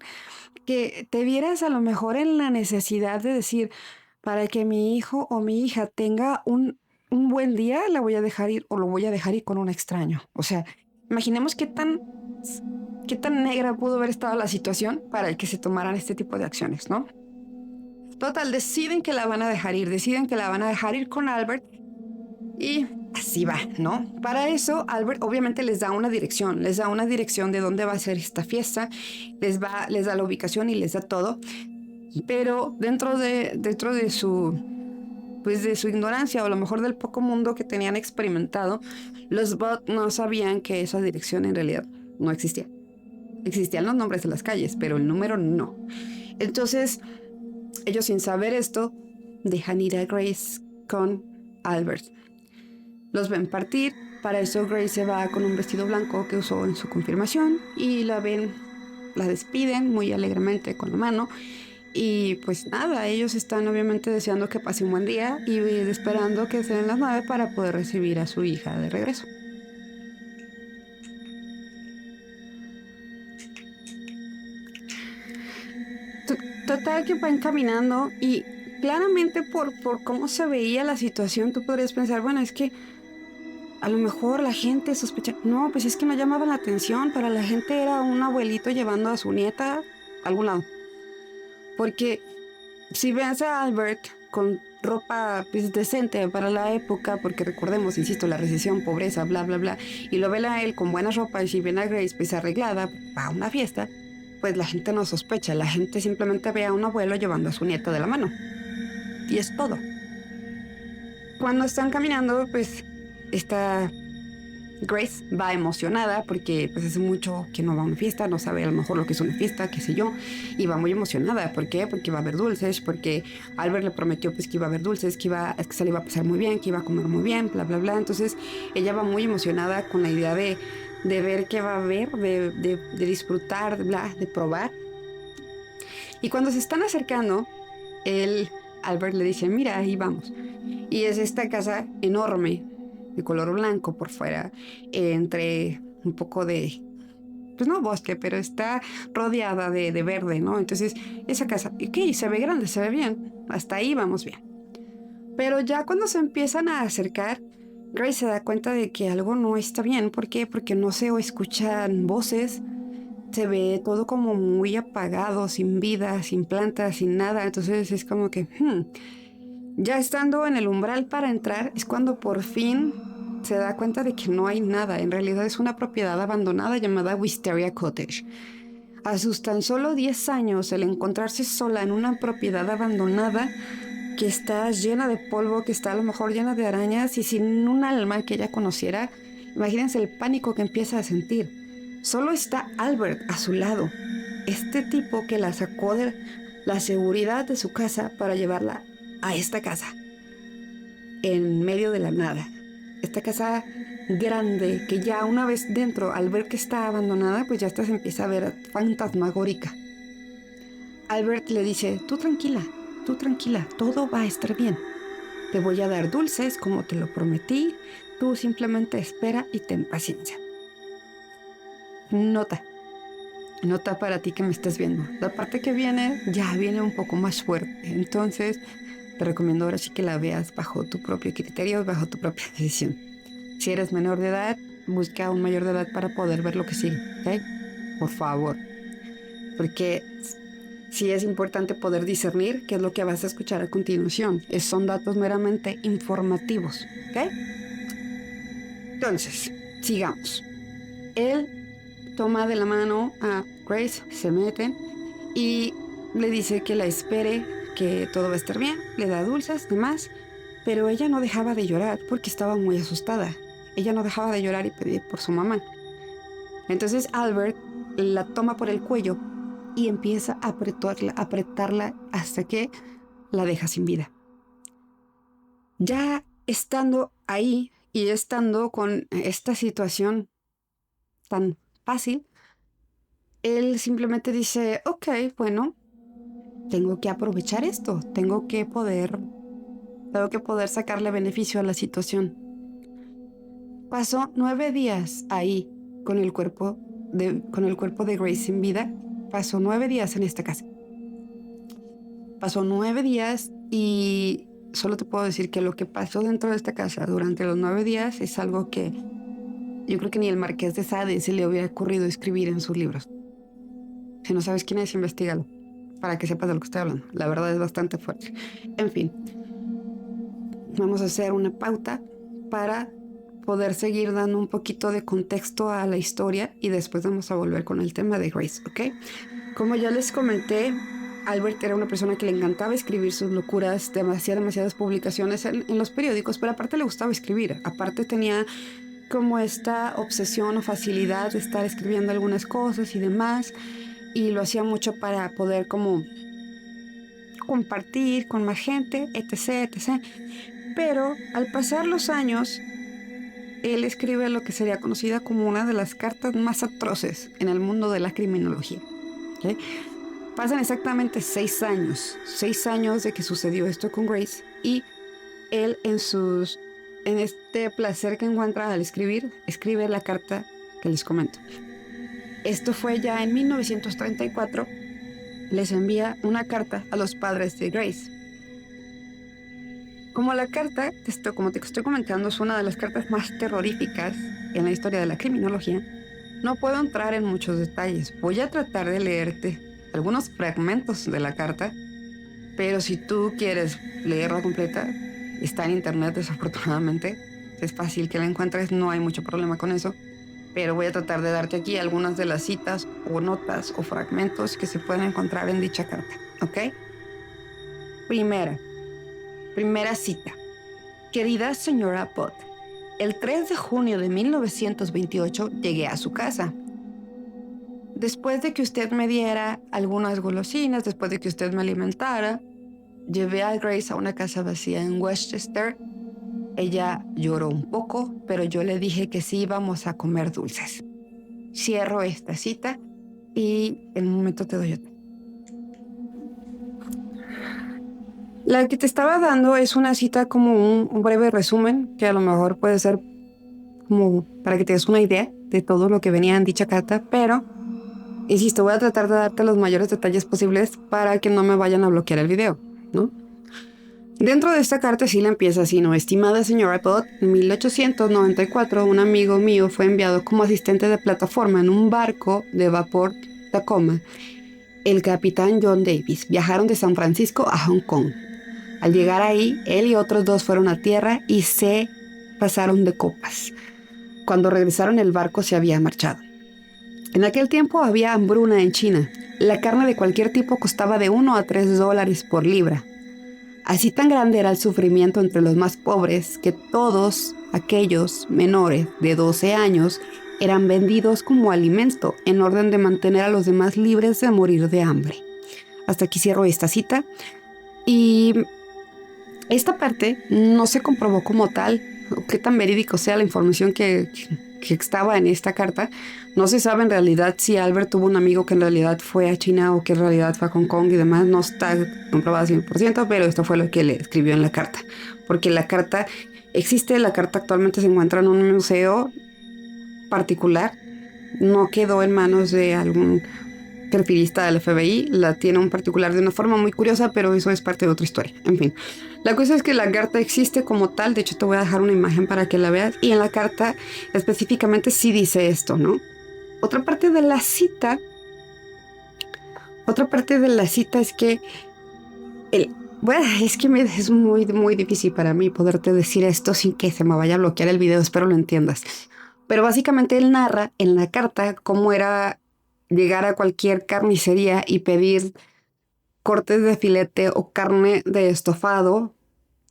que te vieras a lo mejor en la necesidad de decir, para que mi hijo o mi hija tenga un buen día, la voy a dejar ir o lo voy a dejar ir con un extraño. O sea, imaginemos qué tan negra pudo haber estado la situación para que se tomaran este tipo de acciones, ¿no? Total, deciden que la van a dejar ir, deciden que la van a dejar ir con Albert y así va, ¿no? Para eso, Albert obviamente les da una dirección de dónde va a ser esta fiesta, les da la ubicación y les da todo, pero dentro de su ignorancia o a lo mejor del poco mundo que tenían experimentado, los Budd no sabían que esa dirección en realidad no existía. Existían los nombres de las calles, pero el número no. Entonces, ellos sin saber esto, dejan ir a Grace con Albert. Los ven partir. Para eso Grace se va con un vestido blanco que usó en su confirmación y la despiden muy alegremente con la mano. Y pues nada, ellos están obviamente deseando que pase un buen día y esperando que sean las 9 para poder recibir a su hija de regreso. Total que van caminando y claramente por cómo se veía la situación, tú podrías pensar, bueno, es que a lo mejor la gente sospecha. No, pues es que no llamaban la atención. Para la gente era un abuelito llevando a su nieta a algún lado. Porque si ves a Albert con ropa pues, decente para la época, porque recordemos, insisto, la recesión, pobreza, bla, bla, bla, y lo ven a él con buena ropa y si ven a Grace pues arreglada para una fiesta, pues la gente no sospecha. La gente simplemente ve a un abuelo llevando a su nieta de la mano. Y es todo. Cuando están caminando, pues está Grace va emocionada porque pues hace mucho que no va a una fiesta, no sabe a lo mejor lo que es una fiesta, qué sé yo, y va muy emocionada. ¿Por qué? Porque va a haber dulces, porque Albert le prometió pues que iba a haber dulces, que se le iba a pasar muy bien, que iba a comer muy bien, bla, bla, bla. Entonces ella va muy emocionada con la idea de ver qué va a haber, de disfrutar, de probar. Y cuando se están acercando, Albert le dice, mira, ahí vamos. Y es esta casa enorme, de color blanco por fuera, entre un poco de, pues no bosque, pero está rodeada de verde, ¿no? Entonces, esa casa, ok, se ve grande, se ve bien, hasta ahí vamos bien. Pero ya cuando se empiezan a acercar, Grace se da cuenta de que algo no está bien. ¿Por qué? Porque no se escuchan voces, se ve todo como muy apagado, sin vida, sin plantas, sin nada. Entonces es como que, ya estando en el umbral para entrar, es cuando por fin se da cuenta de que no hay nada. En realidad es una propiedad abandonada llamada Wisteria Cottage. A sus tan solo 10 años, el encontrarse sola en una propiedad abandonada que está llena de polvo, que está a lo mejor llena de arañas y sin un alma que ella conociera, imagínense el pánico que empieza a sentir. Solo está Albert a su lado, este tipo que la sacó de la seguridad de su casa para llevarla a esta casa, en medio de la nada. Esta casa grande que ya una vez dentro, al ver que está abandonada, pues ya hasta se empieza a ver fantasmagórica. Albert le dice, tú tranquila, todo va a estar bien. Te voy a dar dulces como te lo prometí, tú simplemente espera y ten paciencia. Nota para ti que me estás viendo. La parte que viene ya viene un poco más fuerte, entonces te recomiendo ahora sí que la veas bajo tu propio criterio, bajo tu propia decisión. Si eres menor de edad, busca a un mayor de edad para poder ver lo que sigue, ¿ok? Por favor. Porque sí es importante poder discernir qué es lo que vas a escuchar a continuación. Son datos meramente informativos, ¿ok? Entonces, sigamos. Él toma de la mano a Grace, se meten y le dice que la espere, que todo va a estar bien, le da dulces, demás, pero ella no dejaba de llorar porque estaba muy asustada. ella no dejaba de llorar y pedir por su mamá. Entonces Albert la toma por el cuello y empieza a apretarla hasta que la deja sin vida. Ya estando ahí y estando con esta situación tan fácil, él simplemente dice, ok, bueno, tengo que aprovechar esto, tengo que poder sacarle beneficio a la situación. Pasó 9 días ahí con el cuerpo de Grace sin vida. Pasó 9 días en esta casa. Pasó 9 días y solo te puedo decir que lo que pasó dentro de esta casa durante los 9 días es algo que yo creo que ni el Marqués de Sade se le hubiera ocurrido escribir en sus libros. Si no sabes quién es, investígalo para que sepas de lo que estoy hablando. La verdad es bastante fuerte. En fin, vamos a hacer una pauta para poder seguir dando un poquito de contexto a la historia y después vamos a volver con el tema de Grace, ¿ok? Como ya les comenté, Albert era una persona que le encantaba escribir sus locuras, demasiadas publicaciones en los periódicos, pero aparte le gustaba escribir. Aparte tenía como esta obsesión o facilidad de estar escribiendo algunas cosas y demás, y lo hacía mucho para poder como compartir con más gente, etc. Pero al pasar los años, él escribe lo que sería conocida como una de las cartas más atroces en el mundo de la criminología. ¿Okay? Pasan exactamente 6 años. 6 años de que sucedió esto con Grace. Y él en este placer que encuentra al escribir, escribe la carta que les comento. Esto fue ya en 1934. Les envía una carta a los padres de Grace. Como la carta, como te estoy comentando, es una de las cartas más terroríficas en la historia de la criminología, no puedo entrar en muchos detalles. Voy a tratar de leerte algunos fragmentos de la carta, pero si tú quieres leerla completa, está en internet desafortunadamente. Es fácil que la encuentres, no hay mucho problema con eso. Pero voy a tratar de darte aquí algunas de las citas o notas o fragmentos que se pueden encontrar en dicha carta, ¿ok? Primera cita. Querida señora Pot, el 3 de junio de 1928 llegué a su casa. Después de que usted me diera algunas golosinas, después de que usted me alimentara, llevé a Grace a una casa vacía en Westchester. Ella lloró un poco, pero yo le dije que sí íbamos a comer dulces. Cierro esta cita y en un momento te doy otra. La que te estaba dando es una cita como un breve resumen, que a lo mejor puede ser como para que te des una idea de todo lo que venía en dicha carta, pero insisto, voy a tratar de darte los mayores detalles posibles para que no me vayan a bloquear el video, ¿no? Dentro de esta carta sí la empieza así, ¿no? Estimada señora Pot, en 1894 un amigo mío fue enviado como asistente de plataforma en un barco de vapor Tacoma. El capitán John Davis viajaron de San Francisco a Hong Kong. Al llegar ahí, él y otros 2 fueron a tierra y se pasaron de copas. Cuando regresaron, el barco se había marchado. En aquel tiempo había hambruna en China. La carne de cualquier tipo costaba de $1 a $3 por libra. Así tan grande era el sufrimiento entre los más pobres que todos aquellos menores de 12 años eran vendidos como alimento en orden de mantener a los demás libres de morir de hambre. Hasta aquí cierro esta cita. Y esta parte no se comprobó como tal, o qué tan verídico sea la información que estaba en esta carta. No se sabe en realidad si Albert tuvo un amigo que en realidad fue a China o que en realidad fue a Hong Kong y demás. No está comprobado 100%, pero esto fue lo que le escribió en la carta. Porque la carta existe, la carta actualmente se encuentra en un museo particular. No quedó en manos de algún perfilista del FBI, la tiene un particular de una forma muy curiosa, pero eso es parte de otra historia. En fin, la cosa es que la carta existe como tal. De hecho, te voy a dejar una imagen para que la veas, y en la carta específicamente sí dice esto, ¿no? Otra parte de la cita es que es que es muy difícil para mí poderte decir esto sin que se me vaya a bloquear el video, espero lo entiendas. Pero básicamente él narra en la carta cómo era llegar a cualquier carnicería y pedir cortes de filete o carne de estofado,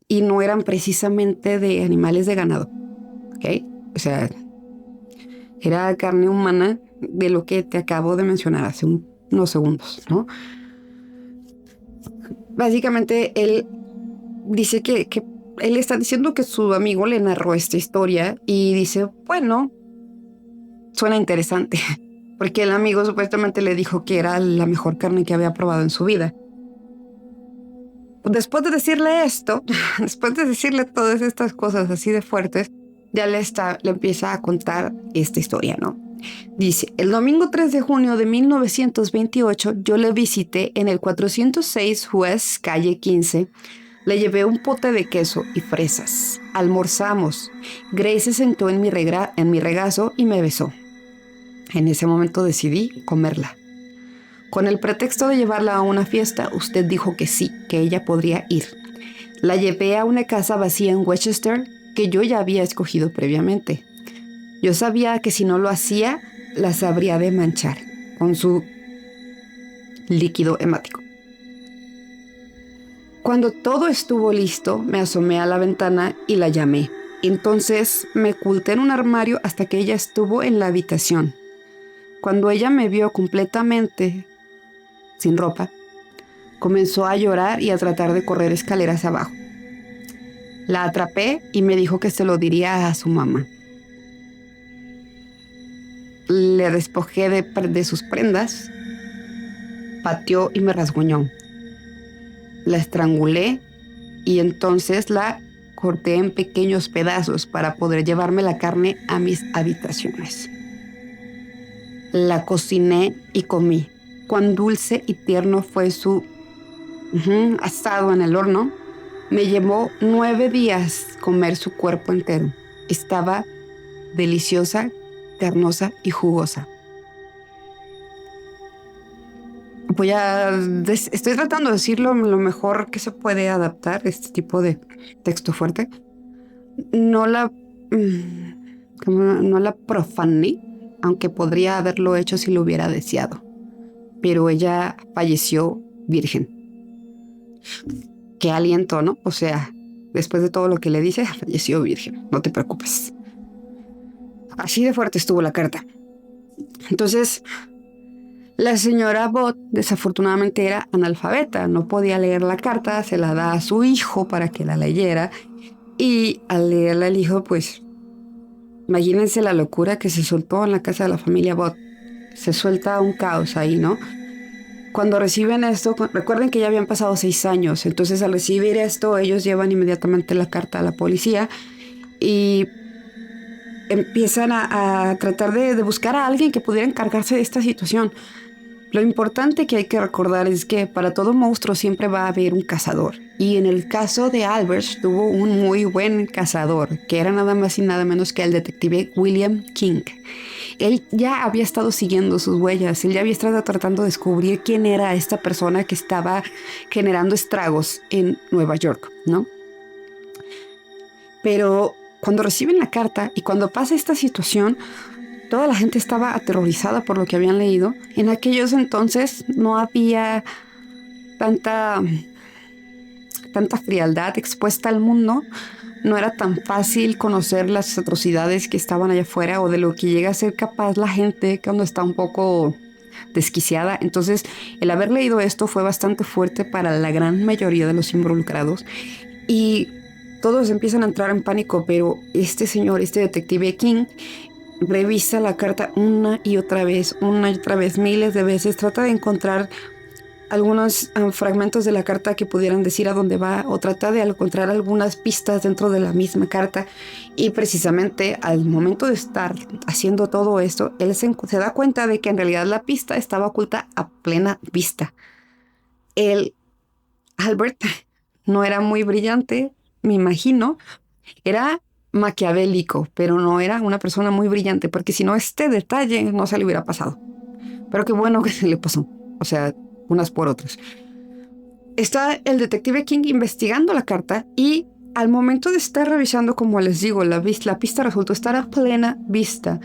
y no eran precisamente de animales de ganado, ¿ok? O sea, era carne humana de lo que te acabo de mencionar hace unos segundos, ¿no? Básicamente, él dice que él está diciendo que su amigo le narró esta historia y dice, bueno, suena interesante, porque el amigo supuestamente le dijo que era la mejor carne que había probado en su vida. Después de decirle esto, después de decirle todas estas cosas así de fuertes, ya le empieza a contar esta historia, ¿no? Dice, el domingo 3 de junio de 1928 yo le visité en el 406 West Calle 15. Le llevé un pote de queso y fresas. Almorzamos. Grace se sentó en mi regazo y me besó. En ese momento decidí comerla. Con el pretexto de llevarla a una fiesta, usted dijo que sí, que ella podría ir. La llevé a una casa vacía en Westchester que yo ya había escogido previamente. Yo sabía que si no lo hacía, las habría de manchar con su líquido hemático. Cuando todo estuvo listo, me asomé a la ventana y la llamé. Entonces me oculté en un armario hasta que ella estuvo en la habitación. Cuando ella me vio completamente sin ropa, comenzó a llorar y a tratar de correr escaleras abajo. La atrapé y me dijo que se lo diría a su mamá. Le despojé de sus prendas, pateó y me rasguñó. La estrangulé y entonces la corté en pequeños pedazos para poder llevarme la carne a mis habitaciones. La cociné y comí. Cuán dulce y tierno fue su asado en el horno. Me llevó 9 días comer su cuerpo entero. Estaba deliciosa, carnosa y jugosa. Estoy tratando de decirlo lo mejor que se puede adaptar este tipo de texto fuerte. No la profané, aunque podría haberlo hecho si lo hubiera deseado. Pero ella falleció virgen. Qué aliento, ¿no? O sea, después de todo lo que le dice, falleció virgen. No te preocupes. Así de fuerte estuvo la carta. Entonces, la señora Bott desafortunadamente era analfabeta, no podía leer la carta, se la da a su hijo para que la leyera y al leerla el hijo, pues, imagínense la locura que se soltó en la casa de la familia Bott. Se suelta un caos ahí, ¿no? Cuando reciben esto, recuerden que ya habían pasado 6 años, entonces al recibir esto ellos llevan inmediatamente la carta a la policía y empiezan a tratar de buscar a alguien que pudiera encargarse de esta situación. Lo importante que hay que recordar es que para todo monstruo siempre va a haber un cazador. Y en el caso de Albert tuvo un muy buen cazador, que era nada más y nada menos que el detective William King. Él ya había estado siguiendo sus huellas, él ya había estado tratando de descubrir quién era esta persona que estaba generando estragos en Nueva York, ¿no? Pero cuando reciben la carta y cuando pasa esta situación, toda la gente estaba aterrorizada por lo que habían leído. En aquellos entonces no había tanta frialdad expuesta al mundo. No era tan fácil conocer las atrocidades que estaban allá afuera o de lo que llega a ser capaz la gente cuando está un poco desquiciada. Entonces, el haber leído esto fue bastante fuerte para la gran mayoría de los involucrados y todos empiezan a entrar en pánico, pero este señor, este detective King, revisa la carta una y otra vez, miles de veces. Trata de encontrar algunos fragmentos de la carta que pudieran decir a dónde va, o trata de encontrar algunas pistas dentro de la misma carta. Y precisamente al momento de estar haciendo todo esto, él se da cuenta de que en realidad la pista estaba oculta a plena vista. Albert no era muy brillante, me imagino. Era maquiavélico, pero no era una persona muy brillante, porque si no, este detalle no se le hubiera pasado. Pero qué bueno que se le pasó. O sea, unas por otras. Está el detective King investigando la carta y al momento de estar revisando, como les digo, la pista resultó estar a plena vista.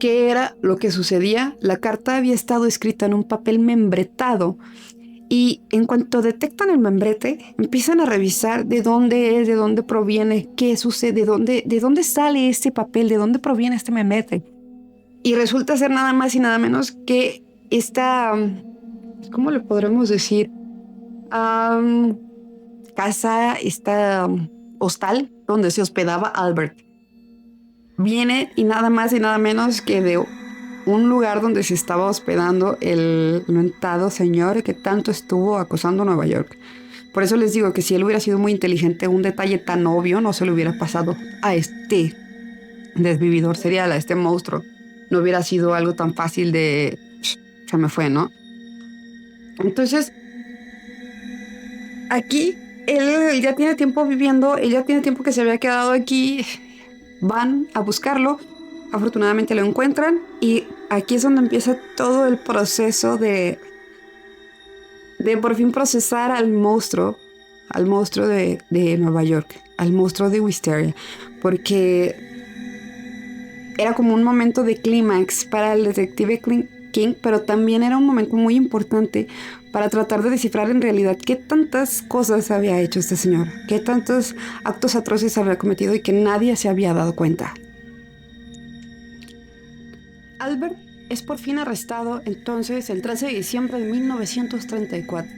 ¿Qué era lo que sucedía? La carta había estado escrita en un papel membretado Y en cuanto detectan el membrete, empiezan a revisar de dónde es, de dónde proviene, qué sucede, de dónde sale este papel, de dónde proviene este membrete. Y resulta ser nada más y nada menos que esta, ¿cómo le podremos decir? Casa, esta hostal donde se hospedaba Albert. Viene y nada más y nada menos que de un lugar donde se estaba hospedando el mentado señor que tanto estuvo acosando Nueva York. Por eso les digo que si él hubiera sido muy inteligente, un detalle tan obvio no se le hubiera pasado a este desvividor serial, a este monstruo. No hubiera sido algo tan fácil de... Se me fue, ¿no? Entonces, aquí él ya tiene tiempo viviendo, él ya tiene tiempo que se había quedado aquí. Van a buscarlo, afortunadamente lo encuentran y aquí es donde empieza todo el proceso de por fin procesar al monstruo de Nueva York, al monstruo de Wisteria, porque era como un momento de clímax para el detective King, pero también era un momento muy importante para tratar de descifrar en realidad qué tantas cosas había hecho este señor, qué tantos actos atroces había cometido y que nadie se había dado cuenta. Albert es por fin arrestado entonces el 13 de diciembre de 1934.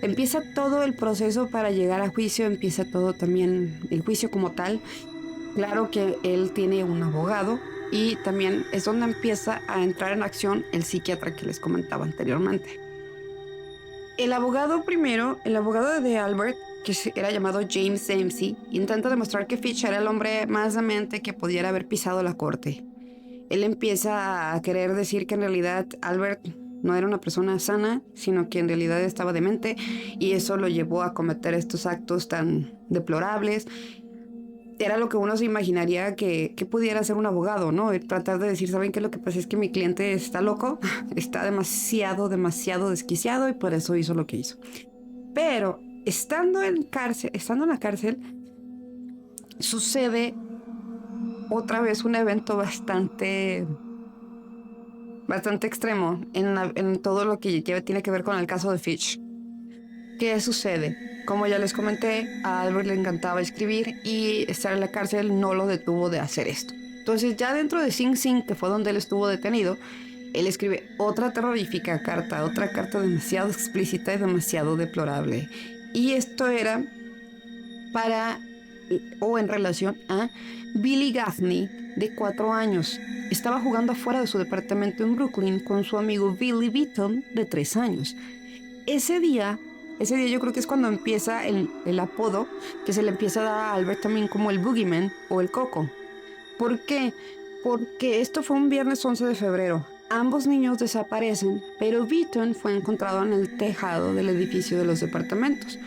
Empieza todo el proceso para llegar a juicio, empieza todo también el juicio como tal. Claro que él tiene un abogado y también es donde empieza a entrar en acción el psiquiatra que les comentaba anteriormente. El abogado primero, el abogado de Albert, que era llamado James Dempsey, intenta demostrar que Fitch era el hombre más demente que pudiera haber pisado la corte. Él empieza a querer decir que en realidad Albert no era una persona sana, sino que en realidad estaba demente y eso lo llevó a cometer estos actos tan deplorables. Era lo que uno se imaginaría que pudiera ser un abogado, ¿no? Tratar de decir, ¿saben qué? Lo que pasa es que mi cliente está loco, está demasiado desquiciado y por eso hizo lo que hizo. Pero estando en la cárcel, sucede otra vez un evento bastante extremo en todo lo que tiene que ver con el caso de Fitch. ¿Qué sucede? Como ya les comenté, a Albert le encantaba escribir y estar en la cárcel no lo detuvo de hacer esto. Entonces ya dentro de Sing Sing, que fue donde él estuvo detenido, él escribe otra terrorífica carta, otra carta demasiado explícita y demasiado deplorable. Y esto era para, o en relación a Billy Gaffney, de 4 años. Estaba jugando afuera de su departamento en Brooklyn con su amigo Billy Beaton, de 3 años. Ese día, ese día yo creo que es cuando empieza el apodo que se le empieza a dar a Albert también como el Boogeyman o el Coco. ¿Por qué? Porque esto fue un viernes 11 de febrero. Ambos niños desaparecen, pero Beaton fue encontrado en el tejado del edificio de los departamentos.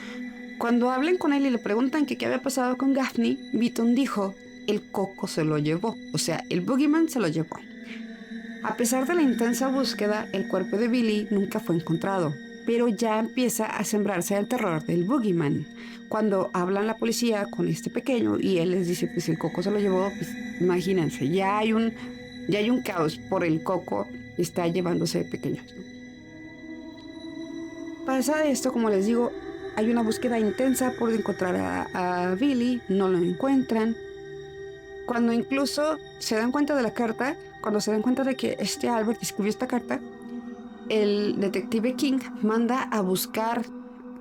Cuando hablan con él y le preguntan que qué había pasado con Gaffney, Beaton dijo, el Coco se lo llevó, o sea, el Boogeyman se lo llevó. A pesar de la intensa búsqueda, el cuerpo de Billy nunca fue encontrado, pero ya empieza a sembrarse el terror del Boogeyman. Cuando hablan la policía con este pequeño y él les dice, pues el Coco se lo llevó, pues imagínense, ya hay un caos por el Coco está llevándose pequeños, ¿no? Pasa esto, como les digo, hay una búsqueda intensa por encontrar a Billy, no lo encuentran. Cuando incluso se dan cuenta de la carta, cuando se dan cuenta de que este Albert escribió esta carta, el detective King manda a buscar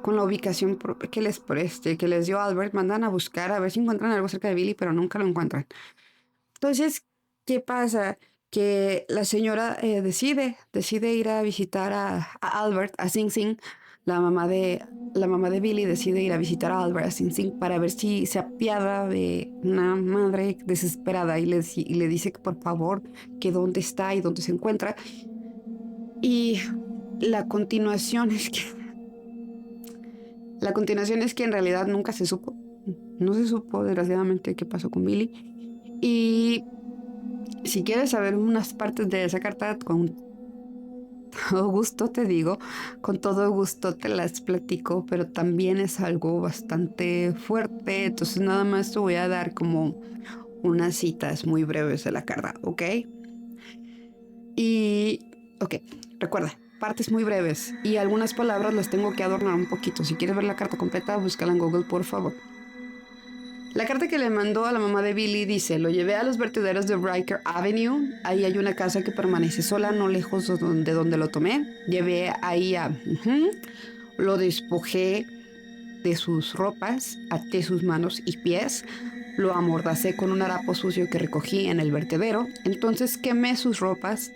con la ubicación que les dio Albert, mandan a buscar a ver si encuentran algo cerca de Billy, pero nunca lo encuentran. Entonces, ¿qué pasa? Que la señora decide ir a visitar a Albert, a Sing Sing, la mamá de Billy decide ir a visitar a Albert, a Sing Sing, para ver si se apiada de una madre desesperada y le dice que por favor, que dónde está y dónde se encuentra. Y la continuación es que, la continuación es que en realidad nunca se supo. No se supo, desgraciadamente, qué pasó con Billy. Y si quieres saber unas partes de esa carta, con todo gusto te digo, con todo gusto te las platico, pero también es algo bastante fuerte. Entonces nada más te voy a dar como unas citas muy breves de la carta, ¿ok? Y, ok, recuerda, partes muy breves y algunas palabras las tengo que adornar un poquito. Si quieres ver la carta completa, búscala en Google, por favor. La carta que le mandó a la mamá de Billy dice: lo llevé a los vertederos de Riker Avenue. Ahí hay una casa que permanece sola, no lejos de donde lo tomé. Llevé ahí lo despojé de sus ropas, até sus manos y pies, lo amordacé con un harapo sucio que recogí en el vertedero. Entonces quemé sus ropas,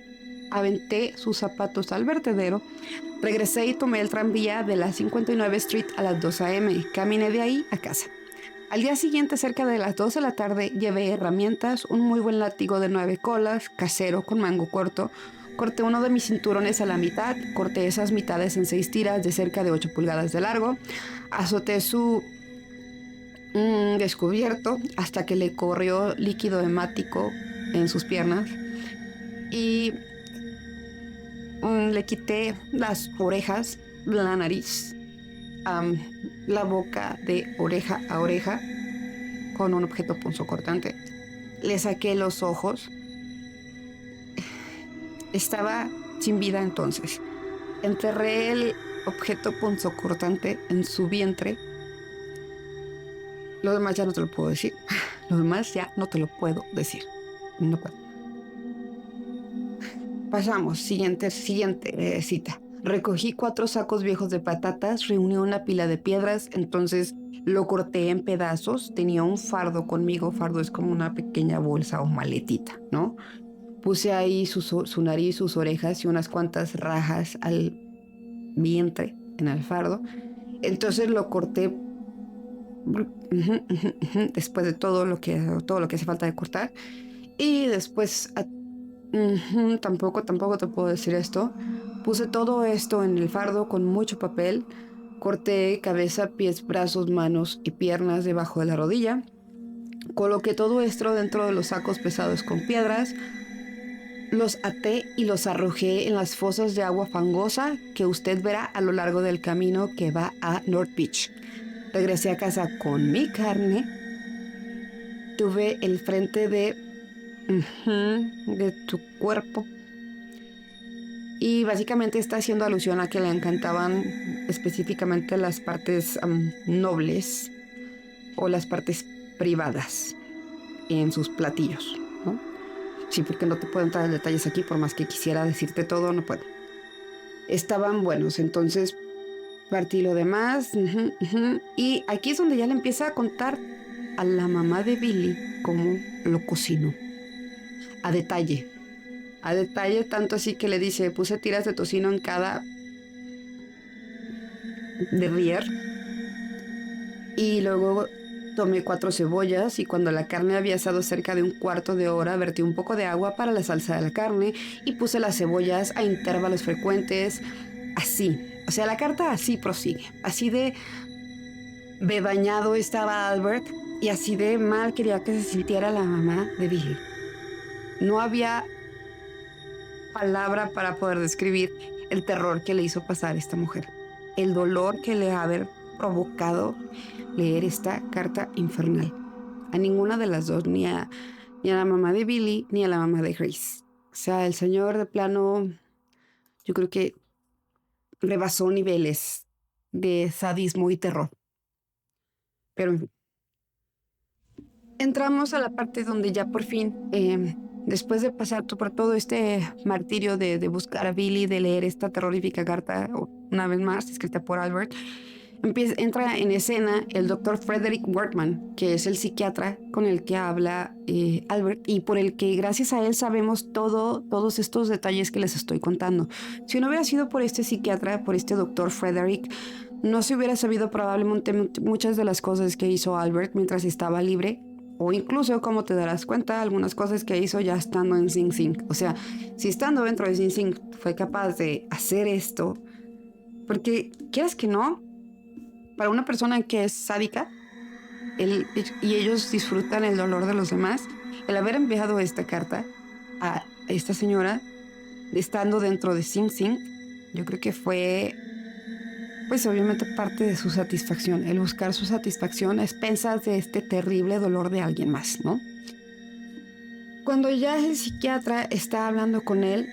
aventé sus zapatos al vertedero, regresé y tomé el tranvía de la 59 Street a las 2 a.m. Caminé de ahí a casa. Al día siguiente, cerca de las 2 de la tarde, llevé herramientas, un muy buen látigo de 9 colas, casero con mango corto. Corté uno de mis cinturones a la mitad, corté esas mitades en 6 tiras de cerca de 8 pulgadas de largo, azoté su descubierto hasta que le corrió líquido hemático en sus piernas y le quité las orejas, la nariz, la boca de oreja a oreja con un objeto punzocortante. Le saqué los ojos. Estaba sin vida entonces. Enterré el objeto punzocortante en su vientre. Lo demás ya no te lo puedo decir. Lo demás ya no te lo puedo decir. No puedo. Pasamos. Siguiente cita. Recogí 4 sacos viejos de patatas, reuní una pila de piedras, entonces lo corté en pedazos. Tenía un fardo conmigo. Fardo es como una pequeña bolsa o maletita, ¿no? Puse ahí su nariz, sus orejas y unas cuantas rajas al vientre en el fardo. Entonces lo corté después de todo lo que hace falta de cortar. Y después tampoco te puedo decir esto. Puse todo esto en el fardo con mucho papel. Corté cabeza, pies, brazos, manos y piernas debajo de la rodilla. Coloqué todo esto dentro de los sacos pesados con piedras. Los até y los arrojé en las fosas de agua fangosa que usted verá a lo largo del camino que va a North Beach. Regresé a casa con mi carne. Tuve el frente de tu cuerpo. Y básicamente está haciendo alusión a que le encantaban específicamente las partes nobles o las partes privadas en sus platillos, ¿no? Sí, porque no te puedo entrar en detalles aquí, por más que quisiera decirte todo, no puedo. Estaban buenos, entonces partí lo demás. Y aquí es donde ya le empieza a contar a la mamá de Billy cómo lo cocinó. A detalle, tanto así que le dice: puse tiras de tocino en cada derrier. Y luego tomé 4 cebollas y cuando la carne había asado cerca de un cuarto de hora, vertí un poco de agua para la salsa de la carne y puse las cebollas a intervalos frecuentes. Así, o sea, la carta así prosigue. Así de dañado estaba Albert y así de mal quería que se sintiera la mamá de Billy. No había palabra para poder describir el terror que le hizo pasar esta mujer. El dolor que le ha haber provocado leer esta carta infernal. A ninguna de las dos, ni a la mamá de Billy, ni a la mamá de Grace. O sea, el señor de plano, yo creo que rebasó niveles de sadismo y terror. Pero en fin. Entramos a la parte donde ya por fin, después de pasar por todo este martirio de buscar a Billy, de leer esta terrorífica carta, una vez más, escrita por Albert, entra en escena el doctor Frederick Wortman, que es el psiquiatra con el que habla Albert y por el que gracias a él sabemos todos estos detalles que les estoy contando. Si no hubiera sido por este psiquiatra, por este doctor Frederick, no se hubiera sabido probablemente muchas de las cosas que hizo Albert mientras estaba libre, o incluso, como te darás cuenta, algunas cosas que hizo ya estando en Sing Sing. O sea, si estando dentro de Sing Sing fue capaz de hacer esto, porque quieras que no, para una persona que es sádica y ellos disfrutan el dolor de los demás, el haber enviado esta carta a esta señora estando dentro de Sing Sing, yo creo que fue, pues obviamente parte de su satisfacción, el buscar su satisfacción a expensas de este terrible dolor de alguien más, ¿no? Cuando ya el psiquiatra está hablando con él,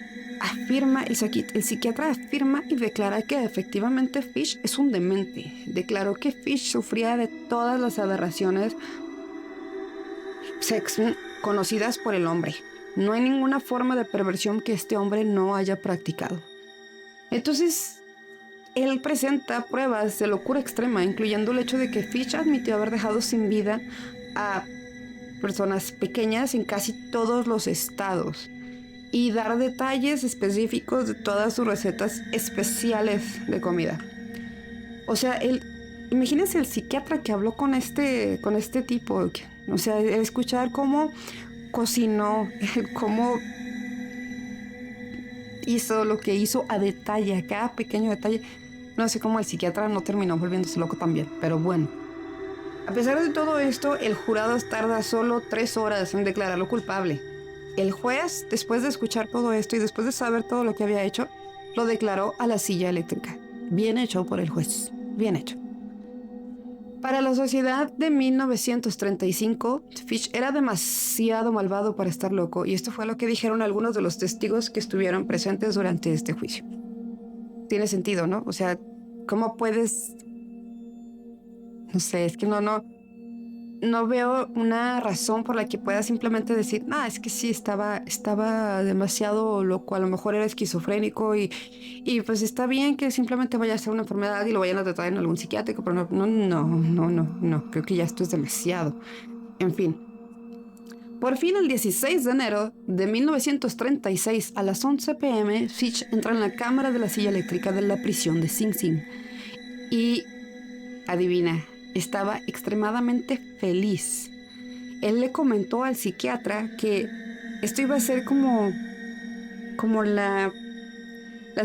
el psiquiatra afirma y declara que efectivamente Fish es un demente. Declaró que Fish sufría de todas las aberraciones conocidas por el hombre. No hay ninguna forma de perversión que este hombre no haya practicado. Entonces, él presenta pruebas de locura extrema, incluyendo el hecho de que Fish admitió haber dejado sin vida a personas pequeñas en casi todos los estados y dar detalles específicos de todas sus recetas especiales de comida. O sea, imagínense el psiquiatra que habló con este tipo, o sea, escuchar cómo cocinó, cómo hizo lo que hizo a detalle, a cada pequeño detalle. No sé cómo el psiquiatra no terminó volviéndose loco también, pero bueno. A pesar de todo esto, el jurado tarda solo 3 horas en declararlo culpable. El juez, después de escuchar todo esto y después de saber todo lo que había hecho, lo declaró a la silla eléctrica. Bien hecho por el juez, bien hecho. Para la sociedad de 1935, Fish era demasiado malvado para estar loco, y esto fue lo que dijeron algunos de los testigos que estuvieron presentes durante este juicio. Tiene sentido, ¿no? O sea, ¿cómo puedes...? No sé, es que no veo una razón por la que pueda simplemente decir, es que sí, estaba demasiado loco, a lo mejor era esquizofrénico y pues está bien que simplemente vaya a ser una enfermedad y lo vayan a tratar en algún psiquiátrico, pero no, creo que ya esto es demasiado. En fin. Por fin, el 16 de enero de 1936, a las 11 p.m., Fish entra en la cámara de la silla eléctrica de la prisión de Sing Sing. Y adivina, estaba extremadamente feliz. Él le comentó al psiquiatra que esto iba a ser como la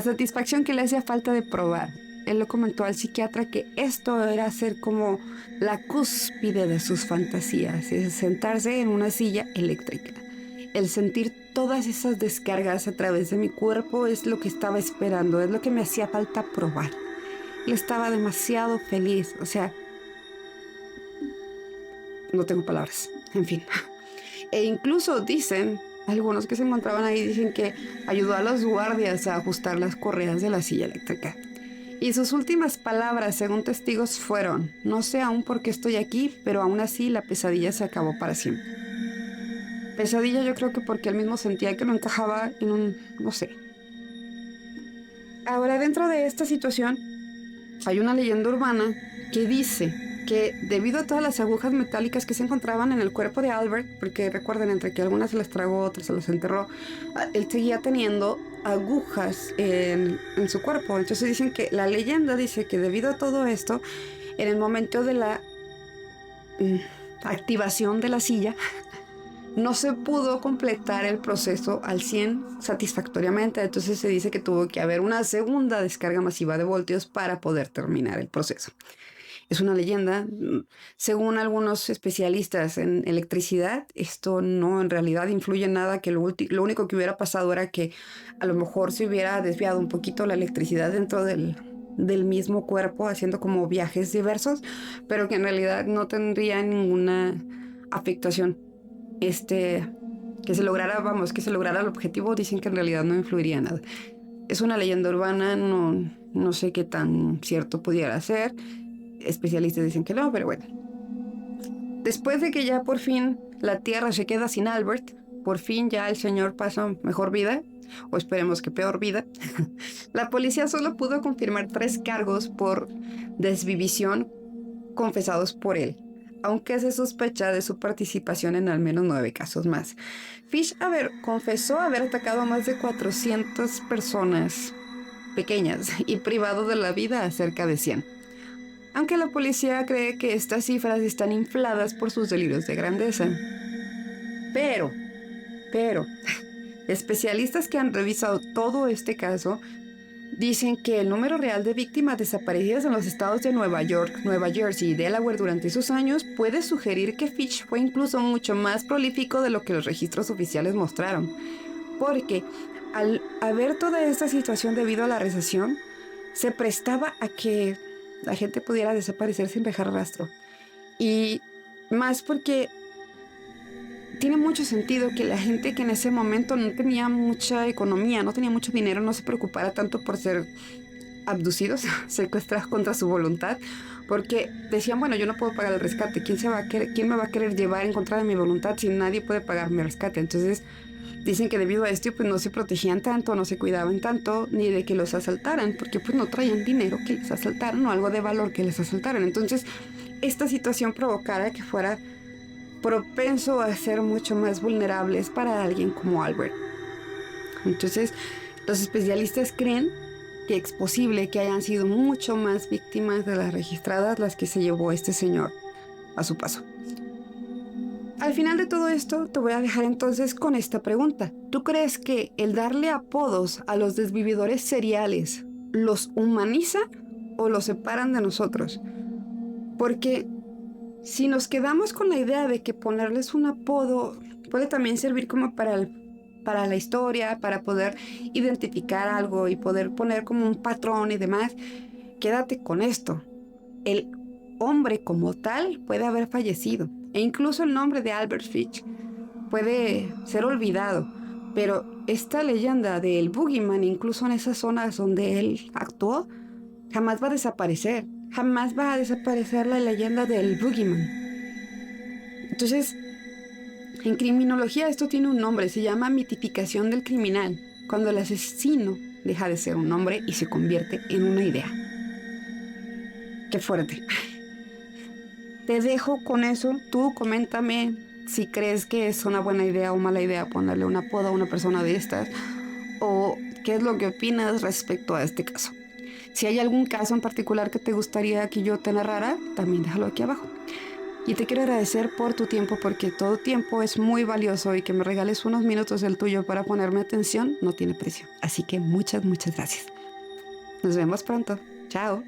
satisfacción que le hacía falta de probar. Él le comentó al psiquiatra que esto era ser como la cúspide de sus fantasías, es sentarse en una silla eléctrica. El sentir todas esas descargas a través de mi cuerpo es lo que estaba esperando, es lo que me hacía falta probar. Él estaba demasiado feliz, o sea, no tengo palabras, en fin. E incluso dicen, algunos que se encontraban ahí dicen que ayudó a los guardias a ajustar las correas de la silla eléctrica. Y sus últimas palabras, según testigos, fueron: no sé aún por qué estoy aquí, pero aún así la pesadilla se acabó para siempre. Pesadilla, yo creo que porque él mismo sentía que no encajaba en no sé. Ahora, dentro de esta situación, hay una leyenda urbana que dice que debido a todas las agujas metálicas que se encontraban en el cuerpo de Albert, porque recuerden, entre que algunas se las tragó, otras se las enterró, él seguía teniendo agujas en su cuerpo. Entonces dicen que la leyenda dice que debido a todo esto, en el momento de la activación de la silla, no se pudo completar el proceso al 100 satisfactoriamente. Entonces se dice que tuvo que haber una segunda descarga masiva de voltios para poder terminar el proceso. Es una leyenda. Según algunos especialistas en electricidad, esto no en realidad influye en nada, que lo único que hubiera pasado era que a lo mejor se hubiera desviado un poquito la electricidad dentro del mismo cuerpo, haciendo como viajes diversos, pero que en realidad no tendría ninguna afectación. Que se lograra el objetivo, dicen que en realidad no influiría nada. Es una leyenda urbana, no sé qué tan cierto pudiera ser. Especialistas dicen que no, pero bueno. Después de que ya por fin la Tierra se queda sin Albert, por fin ya el señor pasa mejor vida, o esperemos que peor vida, la policía solo pudo confirmar 3 cargos por desvivisión confesados por él, aunque se sospecha de su participación en al menos 9 casos más. Fish confesó haber atacado a más de 400 personas pequeñas y privado de la vida a cerca de 100. Aunque la policía cree que estas cifras están infladas por sus delirios de grandeza. Pero, especialistas que han revisado todo este caso dicen que el número real de víctimas desaparecidas en los estados de Nueva York, Nueva Jersey y Delaware durante esos años puede sugerir que Fish fue incluso mucho más prolífico de lo que los registros oficiales mostraron. Porque al haber toda esta situación debido a la recesión, se prestaba a que la gente pudiera desaparecer sin dejar rastro. Y más porque tiene mucho sentido que la gente que en ese momento no tenía mucha economía, no tenía mucho dinero, no se preocupara tanto por ser abducidos, secuestrados contra su voluntad, porque decían, bueno, yo no puedo pagar el rescate, ¿quién me va a querer llevar en contra de mi voluntad si nadie puede pagar mi rescate? Entonces dicen que debido a esto pues no se protegían tanto, no se cuidaban tanto, ni de que los asaltaran, porque pues no traían dinero que les asaltaran o algo de valor que les asaltaran. Entonces esta situación provocara que fuera propenso a ser mucho más vulnerables para alguien como Albert. Entonces los especialistas creen que es posible que hayan sido mucho más víctimas de las registradas las que se llevó este señor a su paso. Al final de todo esto, te voy a dejar entonces con esta pregunta. ¿Tú crees que el darle apodos a los desvividores seriales los humaniza o los separan de nosotros? Porque si nos quedamos con la idea de que ponerles un apodo puede también servir como para la historia, para poder identificar algo y poder poner como un patrón y demás, quédate con esto. El hombre como tal puede haber fallecido e incluso el nombre de Albert Fitch puede ser olvidado, pero esta leyenda del Boogeyman, incluso en esas zonas donde él actuó, jamás va a desaparecer. Jamás va a desaparecer la leyenda del Boogeyman. Entonces, en criminología esto tiene un nombre, se llama mitificación del criminal, cuando el asesino deja de ser un nombre y se convierte en una idea. Qué fuerte. Te dejo con eso, tú coméntame si crees que es una buena idea o mala idea ponerle un apodo a una persona de estas, o qué es lo que opinas respecto a este caso. Si hay algún caso en particular que te gustaría que yo te narrara, también déjalo aquí abajo. Y te quiero agradecer por tu tiempo, porque todo tiempo es muy valioso y que me regales unos minutos del tuyo para ponerme atención no tiene precio. Así que muchas gracias. Nos vemos pronto. Chao.